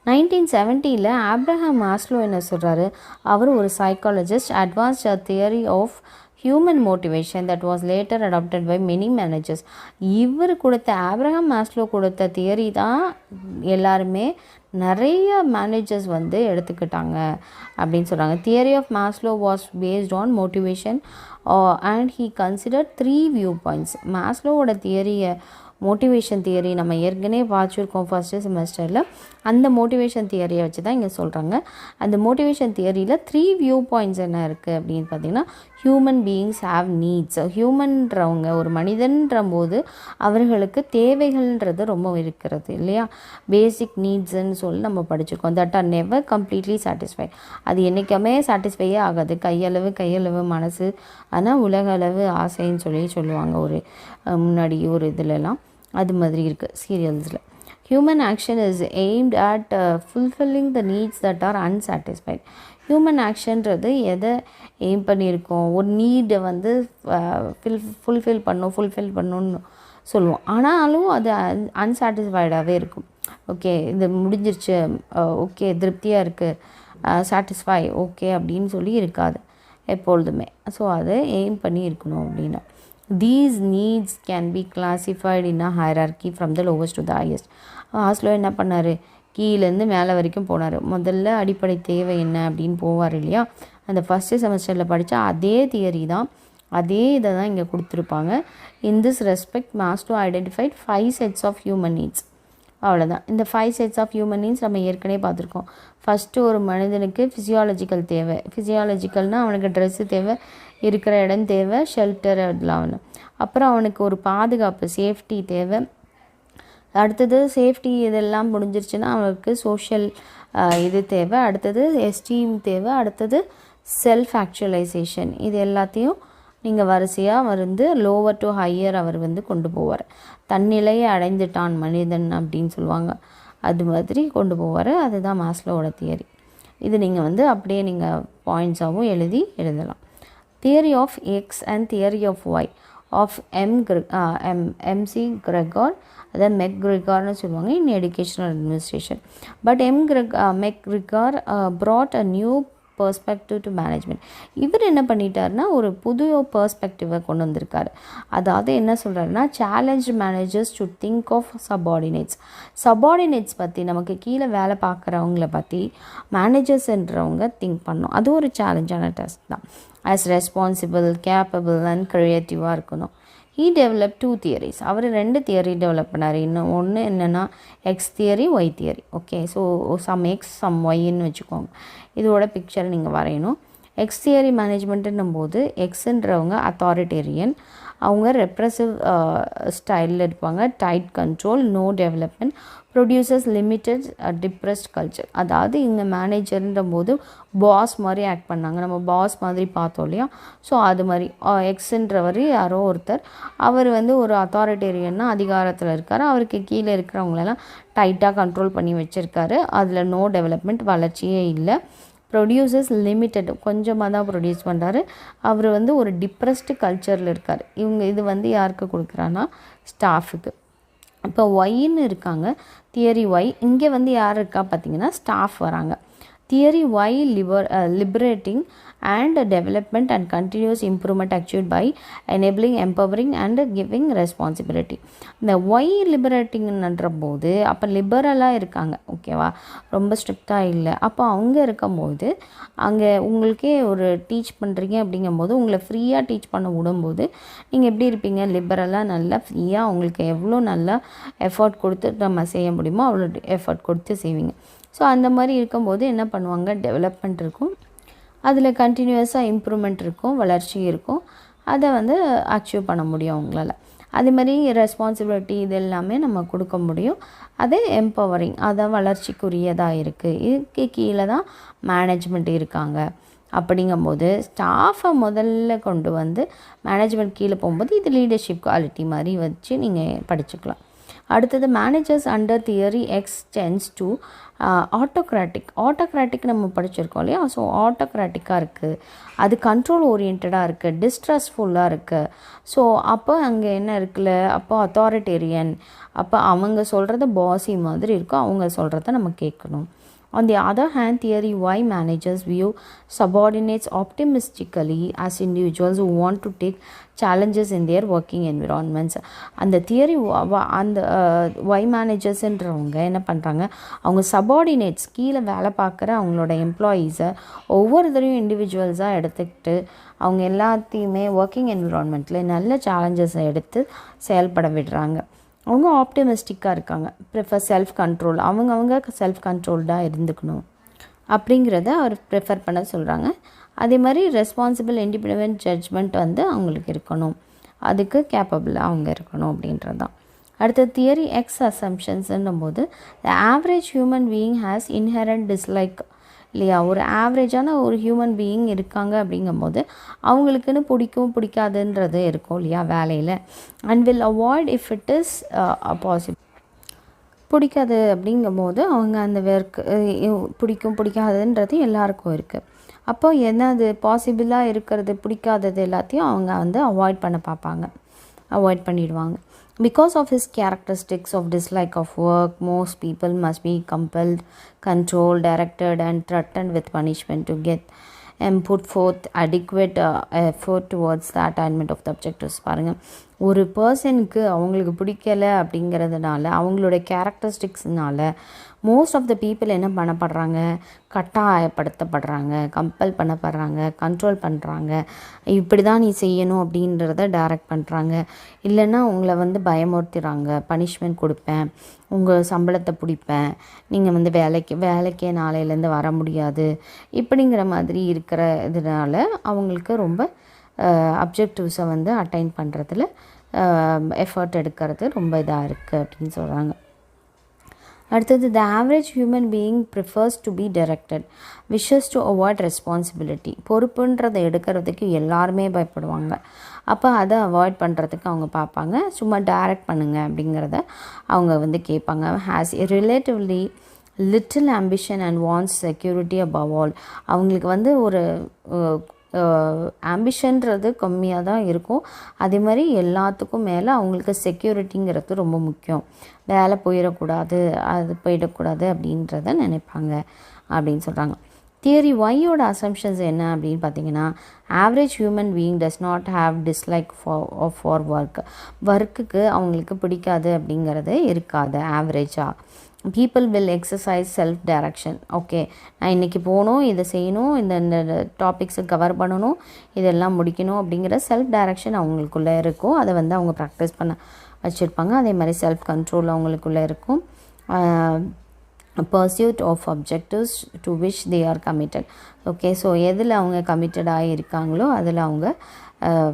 1970 ஆப்ரஹாம் மாஸ்லோ என்ன சொல்கிறாரு, அவர் ஒரு psychologist, advanced a theory of human motivation that was later adopted by many managers. இவர் கொடுத்த ஆப்ரஹாம் மாஸ்லோ கொடுத்த தியரி தான் எல்லாருமே நிறைய மேனேஜர்ஸ் வந்து எடுத்துக்கிட்டாங்க அப்படின்னு சொல்கிறாங்க. Theory of Maslow was based on motivation and he consider 3 view points. மாஸ்லோவோட தியரியை மோட்டிவேஷன் தியரி நம்ம ஏற்கனவே பார்த்துருக்கோம் ஃபஸ்ட்டு செமஸ்டரில். அந்த மோட்டிவேஷன் தியரியை வச்சு தான் இங்கே சொல்கிறாங்க. அந்த மோட்டிவேஷன் தியரியில் 3 வியூ பாயிண்ட்ஸ் என்ன இருக்குது அப்படின்னு பார்த்திங்கன்னா, ஹியூமன் பீயிங்ஸ் ஹாவ் நீட்ஸ். ஹியூமன்றவங்க ஒரு மனிதன்ற போது அவர்களுக்கு தேவைகள்ன்றது ரொம்ப இருக்கிறது இல்லையா. பேசிக் நீட்ஸ்ன்னு சொல்லி நம்ம படிச்சிருக்கோம். That are never completely satisfied. அது என்றைக்குமே சாட்டிஸ்ஃபையே ஆகாது. கையளவு மனசு, ஆனால் உலக அளவு ஆசைன்னு சொல்லுவாங்க ஒரு முன்னாடி ஒரு இதிலலாம். அது மாதிரி இருக்குது சீரியல்ஸில். Human action is aimed at fulfilling the needs that are unsatisfied. Human ஆக்ஷன்றது எதை எய்ம் பண்ணியிருக்கோம், ஒரு நீடை வந்து ஃபுல்ஃபில் பண்ணணும்னு சொல்லுவோம். ஆனாலும் அது அன்சாட்டிஸ்ஃபைடாகவே இருக்கும். ஓகே இது முடிஞ்சிருச்சு, ஓகே திருப்தியாக இருக்குது, சாட்டிஸ்ஃபை ஓகே அப்படின்னு சொல்லி இருக்காது எப்பொழுதுமே. ஸோ அதை எய்ம் பண்ணி இருக்கணும் அப்படின்னா. These needs can be classified in a hierarchy from the lowest to the highest. Maslow என்ன பண்ணார், கீழேருந்து மேலே வரைக்கும் போனார். முதல்ல அடிப்படை தேவை என்ன அப்படின்னு போவார் இல்லையா. அந்த ஃபஸ்ட்டு செமஸ்டரில் படித்தா அதே தியரி தான், அதே இதை தான் இங்கே கொடுத்துருப்பாங்க. In this respect Maslow identified 5 sets of human needs. அவ்வளோதான். இந்த 5 sets of human needs நம்ம ஏற்கனவே பார்த்துருக்கோம். ஃபஸ்ட்டு ஒரு மனிதனுக்கு ஃபிசியாலஜிக்கல் தேவை. ஃபிசியாலஜிக்கல்னால் அவனுக்கு ட்ரெஸ்ஸு தேவை, இருக்கிற இடம் தேவை, ஷெல்டர் அதெல்லாம் ஒன்று. அப்புறம் அவனுக்கு ஒரு பாதுகாப்பு, சேஃப்டி தேவை. அடுத்தது சேஃப்டி இதெல்லாம் முடிஞ்சிருச்சுன்னா அவனுக்கு சோஷியல் இது தேவை. அடுத்தது எஸ்டீம் தேவை. அடுத்தது செல்ஃப் ஆக்சுவலைசேஷன். இது எல்லாத்தையும் நீங்கள் வரிசையாக வந்து லோவர் டு ஹையர் அவர் வந்து கொண்டு போவார். தன்னிலையை அடைந்துட்டான் மனிதன் அப்படின்னு சொல்லுவாங்க, அது மாதிரி கொண்டு போவார். அதுதான் மாஸ்லோவோட தியரி. இது நீங்கள் வந்து அப்படியே நீங்கள் பாயிண்ட்ஸாகவும் எழுதலாம். Theory of X and theory of Y of McGregor, அதாவது மெக்ரிகார்னு சொல்லுவாங்க in educational administration. But McGregor brought a new perspective to management. இவர் என்ன பண்ணிட்டாருன்னா ஒரு புது பெர்ஸ்பெக்டிவை கொண்டு வந்திருக்காரு. அதாவது என்ன சொல்கிறாருன்னா, challenge managers should think of subordinates பற்றி, நமக்கு கீழே வேலை பார்க்குறவங்கள பற்றி மேனேஜர்ஸ்ன்றவங்க திங்க் பண்ணணும். அது ஒரு சேலஞ்சான டாஸ்க் தான். ஆஸ் ரெஸ்பான்சிபிள், கேப்பபிள் அண்ட் க்ரியேட்டிவாக இருக்கணும். He developed 2 theories. அவர் 2 தியரி டெவலப் பண்ணார். இன்னும் ஒன்று என்னென்னா X theory, Y theory. Okay, so some X some ஒய்ன்னு வச்சுக்கோங்க. இதோட பிக்சர் நீங்கள் வரையணும். எக்ஸ் தியரி மேனேஜ்மெண்ட்டுன்னும் போது எக்ஸுன்றவங்க அத்தாரிட்டேரியன், அவங்க ரெப்ரெசிவ் ஸ்டைலில் இருப்பாங்க. Tight control, no development, producers limited depressed culture. அதாவது இங்கே மேனேஜர்ன்ற போது பாஸ் மாதிரி ஆக்ட் பண்ணாங்க. நம்ம பாஸ் மாதிரி பார்த்தோம் இல்லையா. ஸோ அது மாதிரி எக்ஸுன்றவர் யாரோ ஒருத்தர், அவர் வந்து ஒரு அத்தாரிட்டேரியன்னா அதிகாரத்தில் இருக்கார். அவருக்கு கீழே இருக்கிறவங்களெல்லாம் டைட்டாக கண்ட்ரோல் பண்ணி வச்சுருக்காரு. அதில் நோ டெவலப்மெண்ட், வளர்ச்சியே இல்லை. ப்ரொடியூசர்ஸ் லிமிட்டட், கொஞ்சமாக தான் ப்ரொடியூஸ் பண்ணுறாரு. அவர் வந்து ஒரு டிப்ரெஸ்டு கல்ச்சரில் இருக்கார். இது வந்து யாருக்கு கொடுக்குறான்னா ஸ்டாஃபுக்கு. இப்போ ஒய்ன்னு இருக்காங்க, தியரி ஒய். இங்கே வந்து யார் இருக்கா பார்த்தீங்கன்னா ஸ்டாஃப் வராங்க. Theory Y liberating and development and continuous improvement achieved by enabling, empowering and giving responsibility. இந்த ஒய் லிபரேட்டிங்ன்ற போது அப்போ லிபரலாக இருக்காங்க, ஓகேவா, ரொம்ப ஸ்ட்ரிக்டாக இல்லை. அப்போ அவங்க இருக்கும்போது அங்கே உங்களுக்கே ஒரு டீச் பண்ணுறீங்க அப்படிங்கும்போது உங்களை ஃப்ரீயாக டீச் பண்ண விடும்போது நீங்கள் எப்படி இருப்பீங்க, லிபரலாக நல்லா ஃப்ரீயாக உங்களுக்கு எவ்வளோ நல்லா எஃபர்ட் கொடுத்து நம்ம செய்ய முடியுமோ அவ்வளோ எஃபர்ட் கொடுத்து செய்வீங்க. ஸோ அந்த மாதிரி இருக்கும்போது என்ன பண்ணுவாங்க, டெவலப்மெண்ட் இருக்கும், அதில் கண்டினியூஸாக இம்ப்ரூவ்மெண்ட் இருக்கும், வளர்ச்சி இருக்கும். அதை வந்து அச்சீவ் பண்ண முடியும் அவங்களால. அதே மாதிரி ரெஸ்பான்சிபிலிட்டி இது எல்லாமே நம்ம கொடுக்க முடியும். அதே எம்பவரிங், அதை வளர்ச்சிக்குரியதாக இருக்குது. இதுக்கு கீழே தான் மேனேஜ்மெண்ட் இருக்காங்க. அப்படிங்கும்போது ஸ்டாஃபை முதல்ல கொண்டு வந்து மேனேஜ்மெண்ட் கீழே போகும்போது இது லீடர்ஷிப் குவாலிட்டி மாதிரி வச்சு நீங்கள் படிச்சுக்கலாம். அடுத்தது managers under theory X tends to autocratic நம்ம படிச்சிருக்கோம் இல்லையா. ஸோ ஆட்டோக்ராட்டிக்காக இருக்குது, அது கண்ட்ரோல் ஓரியன்டாக இருக்குது, டிஸ்ட்ரஸ்ஃபுல்லாக இருக்குது. ஸோ அப்போ அங்கே என்ன இருக்குல்ல, அப்போ அத்தாரிட்டேரியன், அப்போ அவங்க சொல்கிறத பாசி மாதிரி இருக்கும், அவங்க சொல்கிறத நம்ம கேட்கணும். On the other hand, theory Y managers view subordinates optimistically as individuals who want to take challenges in their working environments. அந்த தியரி அந்த Y மேனேஜர்ஸ்ன்றவங்க என்ன பண்ணுறாங்க, அவங்க சபார்டினேட்ஸ் கீழே வேலை பார்க்குற அவங்களோட எம்ப்ளாயீஸை ஒவ்வொருத்தரையும் இண்டிவிஜுவல்ஸாக எடுத்துக்கிட்டு அவங்க எல்லாத்தையுமே ஒர்க்கிங் என்விரான்மெண்ட்டில் நல்ல சேலஞ்சஸை எடுத்து செயல்பட விடுறாங்க. அவங்க ஆப்டிமிஸ்டிக்காக இருக்காங்க, ப்ரிஃபர் செல்ஃப் கண்ட்ரோல், அவங்க செல்ஃப் கண்ட்ரோல்டாக இருந்துக்கணும் அப்படிங்கிறத அவர் ப்ரிஃபர் பண்ண சொல்கிறாங்க. அதே மாதிரி ரெஸ்பான்சிபிள் இண்டிபெண்டன்ட் ஜட்ஜ்மெண்ட் அவங்களுக்கு இருக்கணும், அதுக்கு கேப்பபிளாக அவங்க இருக்கணும் அப்படின்றது தான். அடுத்த தியரி எக்ஸ் அசம்ஷன்ஸ்ன்னும் போது த average human being has inherent dislike இல்லையா. ஒரு ஆவரேஜான ஒரு ஹியூமன் பீயிங் இருக்காங்க அப்படிங்கும்போது அவங்களுக்குன்னு பிடிக்காதுன்றது இருக்கும் இல்லையா வேலையில். And will avoid if it is possible. பிடிக்காது அப்படிங்கும்போது அவங்க அந்த பிடிக்காதுன்றது எல்லாருக்கும் இருக்குது. அப்போ என்னது பாசிபிளாக இருக்கிறது பிடிக்காதது எல்லாத்தையும் அவங்க அவாய்ட் பண்ண பார்ப்பாங்க, அவாய்ட் பண்ணிடுவாங்க. Because of his characteristics of dislike of work, most people must be compelled, controlled, directed and threatened with punishment to get and put forth adequate effort towards the attainment of the objectives. பாருங்கள், ஒரு பர்சனுக்கு அவங்களுக்கு பிடிக்கலை அப்படிங்கிறதுனால அவங்களோட கேரக்டரிஸ்டிக்ஸ்னால most of the people என்ன பண்ணப்படுறாங்க, கட்டாயப்படுத்தப்படுறாங்க, compel பண்ணப்படுறாங்க, control பண்ணுறாங்க. இப்படி தான் நீ செய்யணும் அப்படின்றத டைரக்ட் பண்ணுறாங்க. இல்லைன்னா உங்களை பயமுறுத்துறாங்க, பனிஷ்மெண்ட் கொடுப்பேன், உங்கள் சம்பளத்தை பிடிப்பேன், நீங்கள் வேலைக்கே நாளையிலேருந்து வர முடியாது, இப்படிங்கிற மாதிரி இருக்கிற இதனால அவங்களுக்கு ரொம்ப அப்ஜெக்டிவ்ஸை அட்டைன் பண்ணுறதுல எஃபர்ட் எடுக்கிறது ரொம்ப இதாக இருக்குது அப்படின்னு சொல்கிறாங்க. அடுத்தது the average human being prefers to be directed, wishes to avoid responsibility. பொறுப்புன்றதை எடுக்கிறதுக்கு எல்லாருமே பயப்படுவாங்க, அப்போ அதை அவாய்ட் பண்ணுறதுக்கு அவங்க பார்ப்பாங்க. சும்மா டைரக்ட் பண்ணுங்க அப்படிங்கிறத அவங்க கேட்பாங்க. Has relatively little ambition and wants security above all. அவங்களுக்கு ஒரு ஆம்பிஷன்றது கம்மியாக தான் இருக்கும், அதே மாதிரி எல்லாத்துக்கும் மேலே அவங்களுக்கு செக்யூரிட்டிங்கிறது ரொம்ப முக்கியம். வேலை போயிடக்கூடாது அப்படின்றத நினைப்பாங்க அப்படின்னு சொல்கிறாங்க. தியரி ஒய்யோட அசம்ஷன்ஸ் என்ன அப்படின்னு பார்த்தீங்கன்னா, average human being does not have dislike for ஒர்க்குக்கு அவங்களுக்கு பிடிக்காது அப்படிங்கிறது இருக்காது ஆவரேஜாக. People will exercise self direction. Okay, நான் இன்றைக்கி போகணும், இதை செய்யணும், இந்த டாபிக்ஸை கவர் பண்ணணும், இதெல்லாம் முடிக்கணும் அப்படிங்கிற செல்ஃப் டைரக்ஷன் அவங்களுக்குள்ளே இருக்கும். அதை அவங்க ப்ராக்டிஸ் பண்ண வச்சுருப்பாங்க. அதே மாதிரி செல்ஃப் கண்ட்ரோல் அவங்களுக்குள்ளே இருக்கும். pursuit of objectives to which they are committed. Okay, so எதில் அவங்க கமிட்டடாக இருக்காங்களோ அதில் அவங்க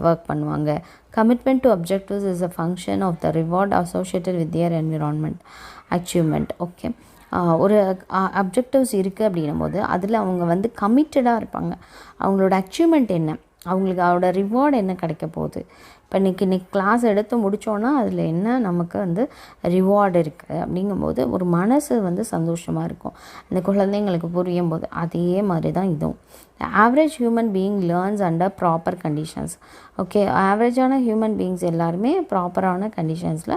ஒர்க் பண்ணுவாங்க. Commitment to objectives is a function of the reward associated with their environment achievement. Okay, ஒரு அப்ஜெக்டிவ்ஸ் இருக்குது அப்படின்னும் போது அதில் அவங்க கமிட்டடாக இருப்பாங்க. அவங்களோட அச்சீவ்மெண்ட் என்ன, அவங்களுக்கு அதோட ரிவார்டு என்ன கிடைக்க போகுது. இப்போ இன்றைக்கி கிளாஸ் எடுத்து முடித்தோன்னா அதில் என்ன நமக்கு ரிவார்டு இருக்குது அப்படிங்கும்போது ஒரு மனசு சந்தோஷமாக இருக்கும். அந்த குழந்தைங்களுக்கு புரியும் போது அதே மாதிரி தான் இதுவும். Average human being learns under proper conditions. Okay, ஆவரேஜான ஹியூமன் பீயிங்ஸ் எல்லாருமே ப்ராப்பரான கண்டிஷன்ஸில்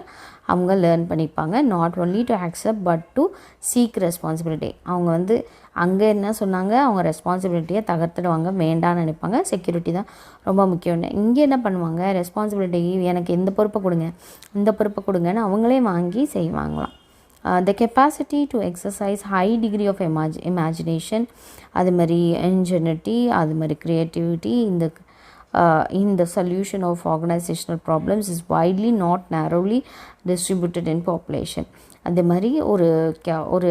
அவங்க லேர்ன் பண்ணிப்பாங்க. Not only to accept but to seek responsibility. அவங்க அங்கே என்ன சொன்னாங்க, அவங்க ரெஸ்பான்சிபிலிட்டியை தகர்த்துடுவாங்க, வேண்டான்னு நினைப்பாங்க. செக்யூரிட்டி தான் ரொம்ப முக்கியம். இங்கே என்ன பண்ணுவாங்க, ரெஸ்பான்சிபிலிட்டி எனக்கு இந்த பொறுப்பை கொடுங்கன்னு அவங்களே வாங்கி செய்வாங்களாம். the capacity to exercise high degree of imagination, அது மாதிரி ingenuity, அது மாதிரி creativity in the solution of organizational problems is widely not narrowly distributed in population. அதே மாதிரி ஒரு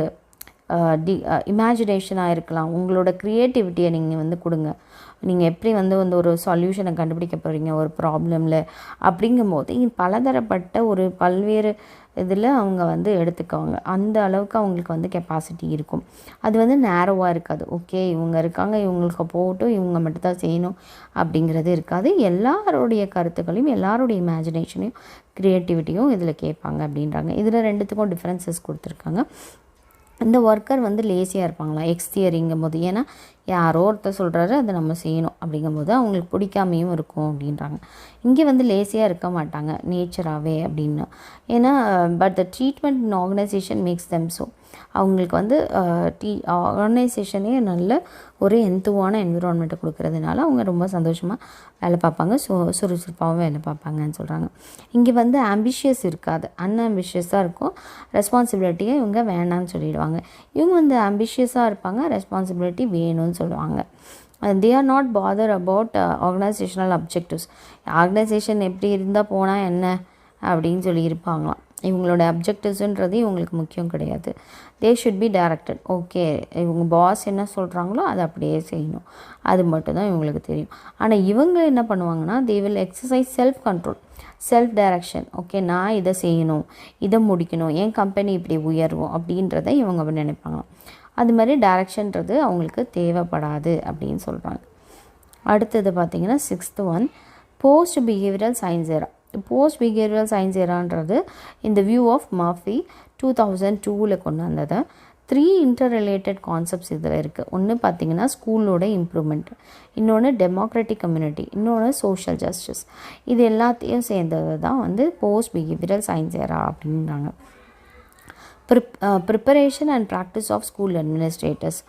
இமேஜினேஷனாக இருக்கலாம். உங்களோட க்ரியேட்டிவிட்டியை நீங்கள் வந்து கொடுங்க. நீங்கள் எப்படி வந்து ஒரு சொல்யூஷனை கண்டுபிடிக்க போகிறீங்க ஒரு ப்ராப்ளமில் அப்படிங்கும்போது பலதரப்பட்ட பல்வேறு இதில் அவங்க வந்து எடுத்துக்குவாங்க. அந்த அளவுக்கு அவங்களுக்கு வந்து கெப்பாசிட்டி இருக்கும். அது வந்து நேரோவாக இருக்காது. ஓகே இவங்க இருக்காங்க, இவங்களுக்கு போகட்டும், இவங்க மட்டும்தான் செய்யணும் அப்படிங்கிறது இருக்காது. எல்லாருடைய கருத்துக்களையும் எல்லாருடைய இமேஜினேஷனையும் க்ரியேட்டிவிட்டியும் இதில் கேட்பாங்க அப்படின்றாங்க. இதில் ரெண்டுத்துக்கும் டிஃப்ரென்சஸ் கொடுத்துருக்காங்க. இந்த ஒர்க்கர் வந்து லேசியாக இருப்பாங்களா எக்ஸ் தியரிங்கும் போது, ஏன்னா யாரோ ஒருத்தர் சொல்கிறாரு அதை நம்ம செய்யணும் அப்படிங்கும்போது அவங்களுக்கு பிடிக்காமையும் இருக்கும் அப்படின்றாங்க. இங்கே வந்து லேசியாக இருக்க மாட்டாங்க நேச்சராகவே அப்படின்னு. ஏன்னா but the treatment in organisation maths them so, அவங்களுக்கு வந்து ஆர்கனைசேஷனே நல்ல ஒரு எந்துவான என்விரான்மெண்ட்டை கொடுக்கறதுனால அவங்க ரொம்ப சந்தோஷமாக வேலை பார்ப்பாங்க, சுறுசுறுப்பாகவும் வேலை பார்ப்பாங்கன்னு சொல்கிறாங்க. இங்கே வந்து ஆம்பிஷியஸ் இருக்காது, அன்ஆம்பிஷியஸாக இருக்கும். ரெஸ்பான்சிபிலிட்டியை இவங்க வேணான்னு சொல்லிடுவாங்க. இவங்க வந்து ஆம்பிஷியஸாக இருப்பாங்க, ரெஸ்பான்சிபிலிட்டி வேணும்னு சொல்லுவாங்க. they are not bother about organizational objectives. Organisation எப்படி இருந்தால் போனால் என்ன அப்படின்னு சொல்லி இருப்பாங்களாம். இவங்களோட அப்ஜெக்டிவ்ஸுன்றது இவங்களுக்கு முக்கியம் கிடையாது. They should be directed. Okay இவங்க பாஸ் என்ன சொல்கிறாங்களோ அதை அப்படியே செய்யணும், அது மட்டும்தான் இவங்களுக்கு தெரியும். ஆனால் இவங்க என்ன பண்ணுவாங்கன்னா they will exercise self control, self direction. Okay நான் இதை செய்யணும், இதை முடிக்கணும், என் கம்பெனி இப்படி உயர்வும் அப்படின்றத இவங்க நினைப்பாங்களாம். அது மாதிரி டைரக்ஷன்றது அவங்களுக்கு தேவைப்படாது அப்படின்னு சொல்கிறாங்க. அடுத்தது பார்த்திங்கன்னா 6th one post behavioural science era. Post behavioural science எரான்றது இந்த வியூ ஆஃப் மர்ஃபி 2002 கொண்டு வந்தது. 3 இன்டர் ரிலேட்டட் கான்செப்ட்ஸ் இதில் இருக்குது. ஒன்று பார்த்திங்கன்னா ஸ்கூலோட இம்ப்ரூவ்மெண்ட், இன்னொன்று டெமோக்ராட்டிக் கம்யூனிட்டி, இன்னொன்று சோஷியல் ஜஸ்டிஸ். இது எல்லாத்தையும் சேர்ந்தது தான் வந்து போஸ்ட் பிஹேவியரல் சயின்ஸ் எரா அப்படின்றாங்க. Preparation and practice of school administrators.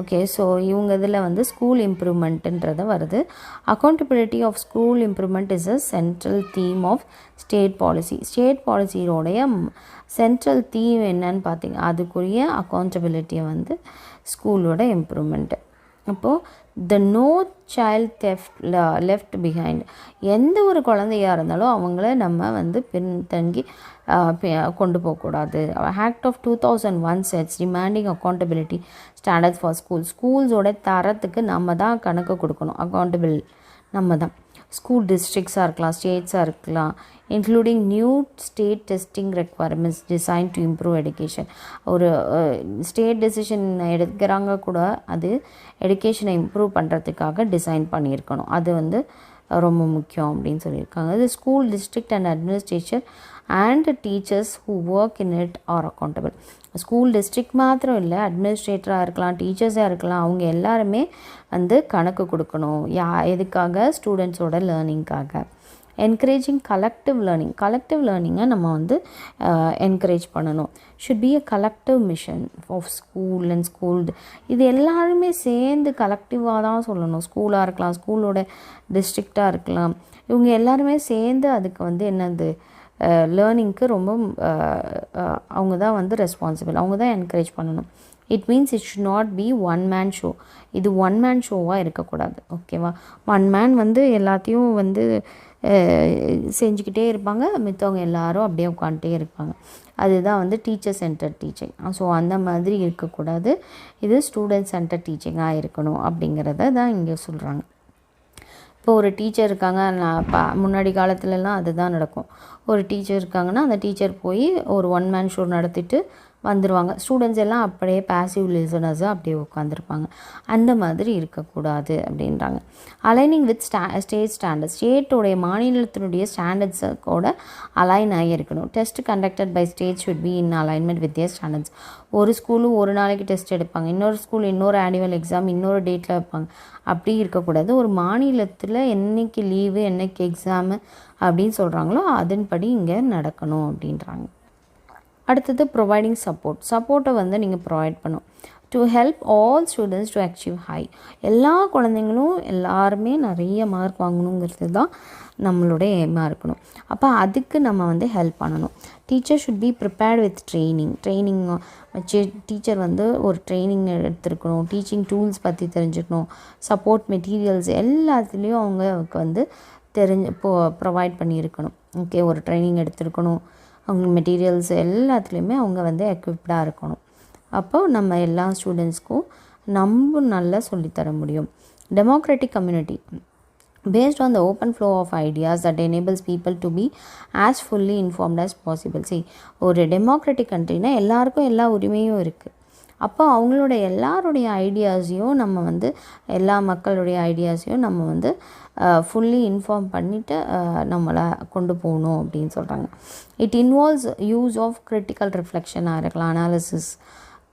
Okay so இவங்க இதில் வந்து ஸ்கூல் இம்ப்ரூவ்மெண்ட்டுன்றது வருது. Accountability of school improvement is a central theme of state policy. State பாலிசியோடைய சென்ட்ரல் தீம் என்னன்னு பார்த்தீங்க, அதுக்குரிய அக்கௌண்டபிலிட்டியை வந்து ஸ்கூலோட இம்ப்ரூவ்மெண்ட்டு. அப்போது the no child left behind. எந்த ஒரு குழந்தையாக இருந்தாலும் அவங்கள நம்ம வந்து பின்தங்கி கொண்டு போகக்கூடாது. Act of 2001 sets demanding accountability standards for ஸ்கூல்ஸோட தரத்துக்கு நம்ம தான் கணக்கு கொடுக்கணும், அக்கௌண்டபிள் நம்ம தான். ஸ்கூல் டிஸ்ட்ரிக்ஸாக இருக்கலாம், ஸ்டேட்ஸாக இருக்கலாம், including new state testing requirements design to improve education. ஒரு ஸ்டேட் டெசிஷன் எடுக்கிறாங்க கூட அது எடுகேஷனை இம்ப்ரூவ் பண்ணுறதுக்காக டிசைன் பண்ணியிருக்கணும். அது வந்து ரொம்ப முக்கியம் அப்படின்னு சொல்லியிருக்காங்க. இது school district and administration and teachers who work in it or accountable. School district மாத்திரம் இல்லை, அட்மினிஸ்ட்ரேட்டராக இருக்கலாம், டீச்சர்ஸாக இருக்கலாம், அவங்க எல்லாருமே வந்து கணக்கு கொடுக்கணும். எதுக்காக? ஸ்டூடெண்ட்ஸோட லேர்னிங்காக. Encouraging collective learning. கலெக்டிவ் லேர்னிங்கை நம்ம வந்து என்கரேஜ் பண்ணணும். Should be a collective mission of school and school. இது எல்லாருமே சேர்ந்து கலெக்டிவாக தான் சொல்லணும். ஸ்கூலாக இருக்கலாம், ஸ்கூலோட டிஸ்ட்ரிக்டாக இருக்கலாம், இவங்க எல்லாருமே சேர்ந்து அதுக்கு வந்து என்னது லேர்னிங்க்கு ரொம்ப அவங்க தான் வந்து ரெஸ்பான்சிபிள், அவங்க தான் என்கரேஜ் பண்ணணும். It means it should not be one man show. இது ஒன் மேன் ஷோவாக இருக்கக்கூடாது. ஓகேவா? ஒன் மேன் வந்து எல்லாத்தையும் வந்து செஞ்சுக்கிட்டே இருப்பாங்க, மித்தவங்க எல்லாரும் அப்படியே உட்காந்துட்டே இருப்பாங்க. அதுதான் வந்து டீச்சர் சென்டர் டீச்சிங். ஸோ அந்த மாதிரி இருக்கக்கூடாது, இது ஸ்டூடெண்ட் சென்டர் டீச்சிங்காக இருக்கணும் அப்படிங்கிறத தான் இங்கே சொல்கிறாங்க. இப்போ ஒரு டீச்சர் இருக்காங்க, முன்னாடி காலத்துலலாம் அதுதான் நடக்கும். ஒரு டீச்சர் இருக்காங்கன்னா அந்த டீச்சர் போய் ஒரு ஒன் மேன் ஷோ நடத்திட்டு வந்துடுவாங்க. ஸ்டூடெண்ட்ஸ் எல்லாம் அப்படியே பேசிவ் லிசனர்ஸாக அப்படியே உட்காந்துருப்பாங்க. அந்த மாதிரி இருக்கக்கூடாது அப்படின்றாங்க. Aligning with state standards. ஸ்டேட்டோடைய மாநிலத்தினுடைய ஸ்டாண்டர்ட்ஸோட அலைன் ஆகி இருக்கணும். Test conducted by state should be in alignment with their standards. ஒரு ஸ்கூலு ஒரு நாளைக்கு டெஸ்ட் எடுப்பாங்க, இன்னொரு ஸ்கூல் இன்னொரு ஆனுவல் எக்ஸாம் இன்னொரு டேட்டில் வைப்பாங்க. அப்படி இருக்கக்கூடாது. ஒரு மாநிலத்தில் என்றைக்கு லீவு என்றைக்கு எக்ஸாமு அப்படின்னு சொல்கிறாங்களோ அதன்படி இங்கே நடக்கணும் அப்படின்றாங்க. அடுத்தது ப்ரொவைடிங் சப்போர்ட்டை வந்து நீங்கள் ப்ரொவைட் பண்ணும் to help all students to achieve high. எல்லா குழந்தைங்களும் எல்லாருமே நிறைய மார்க் வாங்கணுங்கிறது தான் நம்மளுடைய எய்மாக இருக்கணும். அப்போ அதுக்கு நம்ம வந்து ஹெல்ப் பண்ணணும். Teacher should be prepared with training வச்சு டீச்சர் வந்து ஒரு ட்ரைனிங் எடுத்துருக்கணும், டீச்சிங் டூல்ஸ் பற்றி தெரிஞ்சுக்கணும், சப்போர்ட் மெட்டீரியல்ஸ் எல்லாத்துலேயும் அவங்களுக்கு வந்து ப்ரொவைட் பண்ணியிருக்கணும். ஓகே, ஒரு ட்ரைனிங் எடுத்துருக்கணும், அவங்க மெட்டீரியல்ஸ் எல்லாத்துலேயுமே அவங்க வந்து எக்விப்டாக இருக்கணும். அப்போ நம்ம எல்லா ஸ்டூடெண்ட்ஸ்க்கும் நம்ம நல்லா சொல்லித்தர முடியும். Democratic community based on the open flow of ideas that enables people to be as fully informed as possible. See, ஒரு டெமோக்ராட்டிக் கண்ட்ரினா எல்லாருக்கும் எல்லா உரிமையும் இருக்குது. அப்போ அவங்களோட எல்லாருடைய ஐடியாஸையும் நம்ம வந்து எல்லா மக்களுடைய ஐடியாஸையும் நம்ம வந்து ஃபுல்லி இன்ஃபார்ம் பண்ணிவிட்டு நம்மளை கொண்டு போகணும் அப்படின்னு சொல்கிறாங்க. It involves use of critical ரிஃப்ளெக்ஷனாக இருக்கலாம், அனாலிசிஸ்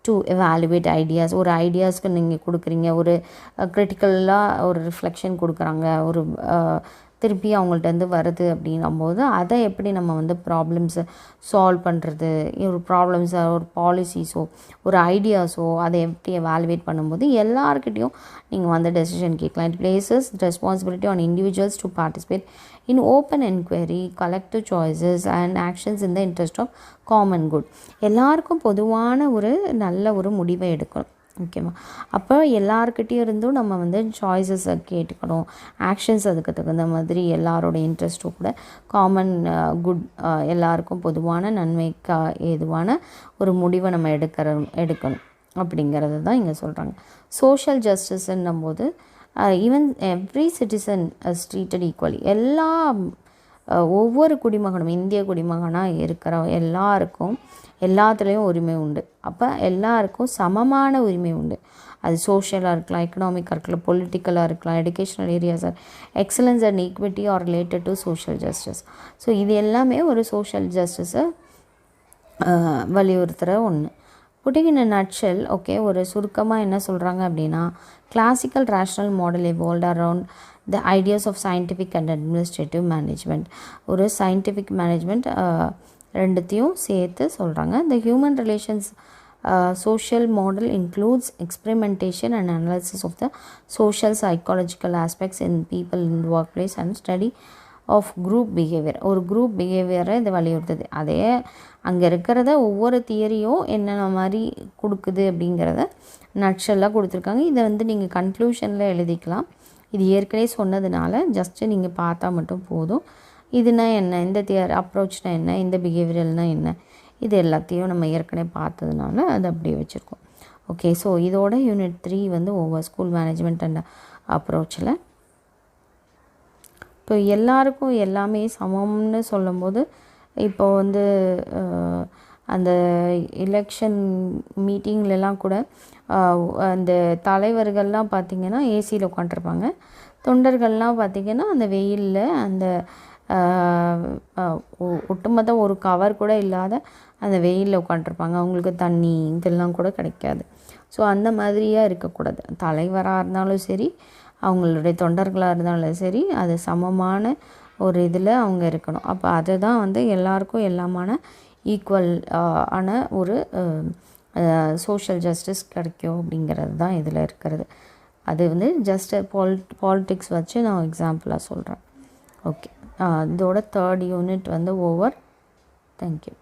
டு எவாலுவேட் ஐடியாஸ். ஒரு ஐடியாஸ்க்கு நீங்கள் கொடுக்குறீங்க, ஒரு கிரிட்டிக்கலாக ஒரு ரிஃப்ளெக்ஷன் கொடுக்குறாங்க, ஒரு திருப்பி அவங்கள்ட்டேருந்து வருது அப்படின்னும்போது அதை எப்படி நம்ம வந்து ப்ராப்ளம்ஸை சால்வ் பண்ணுறது, ஒரு ப்ராப்ளம்ஸோ ஒரு பாலிசிஸோ ஒரு ஐடியாஸோ அதை எப்படி எவாலுவேட் பண்ணும்போது எல்லாருக்கிட்டையும் நீங்கள் வந்து டெசிஷன் கேட்கலாம். It places responsibility on individuals to participate in open enquiry, collective choices and actions in the interest of common good. எல்லாருக்கும் பொதுவான ஒரு நல்ல ஒரு முடிவை எடுக்கணும். ஓகேவா? அப்போ எல்லாருக்கிட்டையும் இருந்தும் நம்ம வந்து சாய்ஸஸை கேட்டுக்கணும், ஆக்ஷன்ஸ் அதுக்கு தகுந்த மாதிரி எல்லாரோட இன்ட்ரெஸ்ட்டும் கூட காமன் குட், எல்லாருக்கும் பொதுவான நன்மைக்கு ஏதுவான ஒரு முடிவை நம்ம எடுக்கணும் அப்படிங்கிறது தான் இங்கே சொல்கிறாங்க. சோஷியல் ஜஸ்டிஸ்ன்னும் போது even every citizen is treated equally. எல்லா ஒவ்வொரு குடிமகனும், இந்திய குடிமகனாக இருக்கிற எல்லாருக்கும் எல்லாத்துலேயும் உரிமை உண்டு. அப்போ எல்லாருக்கும் சமமான உரிமை உண்டு. அது சோஷியலாக இருக்கலாம், எக்கனாமிக்காக இருக்கலாம், பொலிட்டிக்கலாக இருக்கலாம், எஜுகேஷனல் ஏரியாஸாக, excellence and equity are related to social justice. So இது எல்லாமே ஒரு சோஷியல் ஜஸ்டிஸை வலியுறுத்துகிற ஒன்று. Putting in a nutshell, okay, ஒரு சுருக்கமாக என்ன சொல்கிறாங்க அப்படின்னா, classical rational model evolved around the ideas of scientific and administrative management. ஒரு சயின்டிஃபிக் மேனேஜ்மெண்ட் ரெண்டுத்தையும் சேர்த்து சொல்கிறாங்க. The human relations social model includes experimentation and analysis of the social psychological aspects in people in the workplace and study of group behaviour. ஒரு group பிஹேவியரை இது வலியுறுத்துது. அதே அங்கே இருக்கிறத ஒவ்வொரு தியரியும் என்னென்ன மாதிரி கொடுக்குது அப்படிங்கிறத நட்ஷெல்லாம் கொடுத்துருக்காங்க. இதை வந்து நீங்கள் கன்க்ளூஷனில் எழுதிக்கலாம். இது ஏற்கனவே சொன்னதுனால ஜஸ்ட்டு நீங்கள் பார்த்தா மட்டும் போதும். இதுனா என்ன, இந்த அப்ரோச்னா என்ன, இந்த பிஹேவியர்னால் என்ன, இது எல்லாத்தையும் நம்ம ஏற்கனவே பார்த்ததுனால அதை அப்படியே வச்சுருக்கோம். ஓகே, ஸோ இதோட யூனிட் 3 வந்து ஓவர் ஸ்கூல் மேனேஜ்மெண்ட் அண்ட் அப்ரோச்சில். இப்போ எல்லாருக்கும் எல்லாமே சமம்னு சொல்லும்போது, இப்போ வந்து அந்த எலெக்ஷன் மீட்டிங்லலாம் கூட அந்த தலைவர்கள்லாம் பார்த்திங்கன்னா ஏசியில் உட்காண்ட்ருப்பாங்க. தொண்டர்கள்லாம் பார்த்திங்கன்னா அந்த வெயிலில் அந்த ஒட்டுமொத்த ஒரு கவர் கூட இல்லாத அந்த வெயிலில் உட்காண்ட்ருப்பாங்க. அவங்களுக்கு தண்ணி இதெல்லாம் கூட கிடைக்காது. ஸோ அந்த மாதிரியாக இருக்கக்கூடாது. தலைவராக இருந்தாலும் சரி, அவங்களுடைய தொண்டர்களாக இருந்தாலும் சரி, அது சமமான ஒரு இதில் அவங்க இருக்கணும். அப்போ அதுதான் வந்து எல்லாருக்கும் எல்லாமான ஈக்குவல் ஆன ஒரு சோஷியல் ஜஸ்டிஸ் கிடைக்கும் அப்படிங்கிறது தான் இதில் இருக்கிறது. அது வந்து ஜஸ்ட் பாலிட்டிக்ஸ் வச்சு நான் எக்ஸாம்பிளாக சொல்கிறேன். ஓகே, இதோட 3rd யூனிட் வந்து ஓவர். தேங்க்யூ.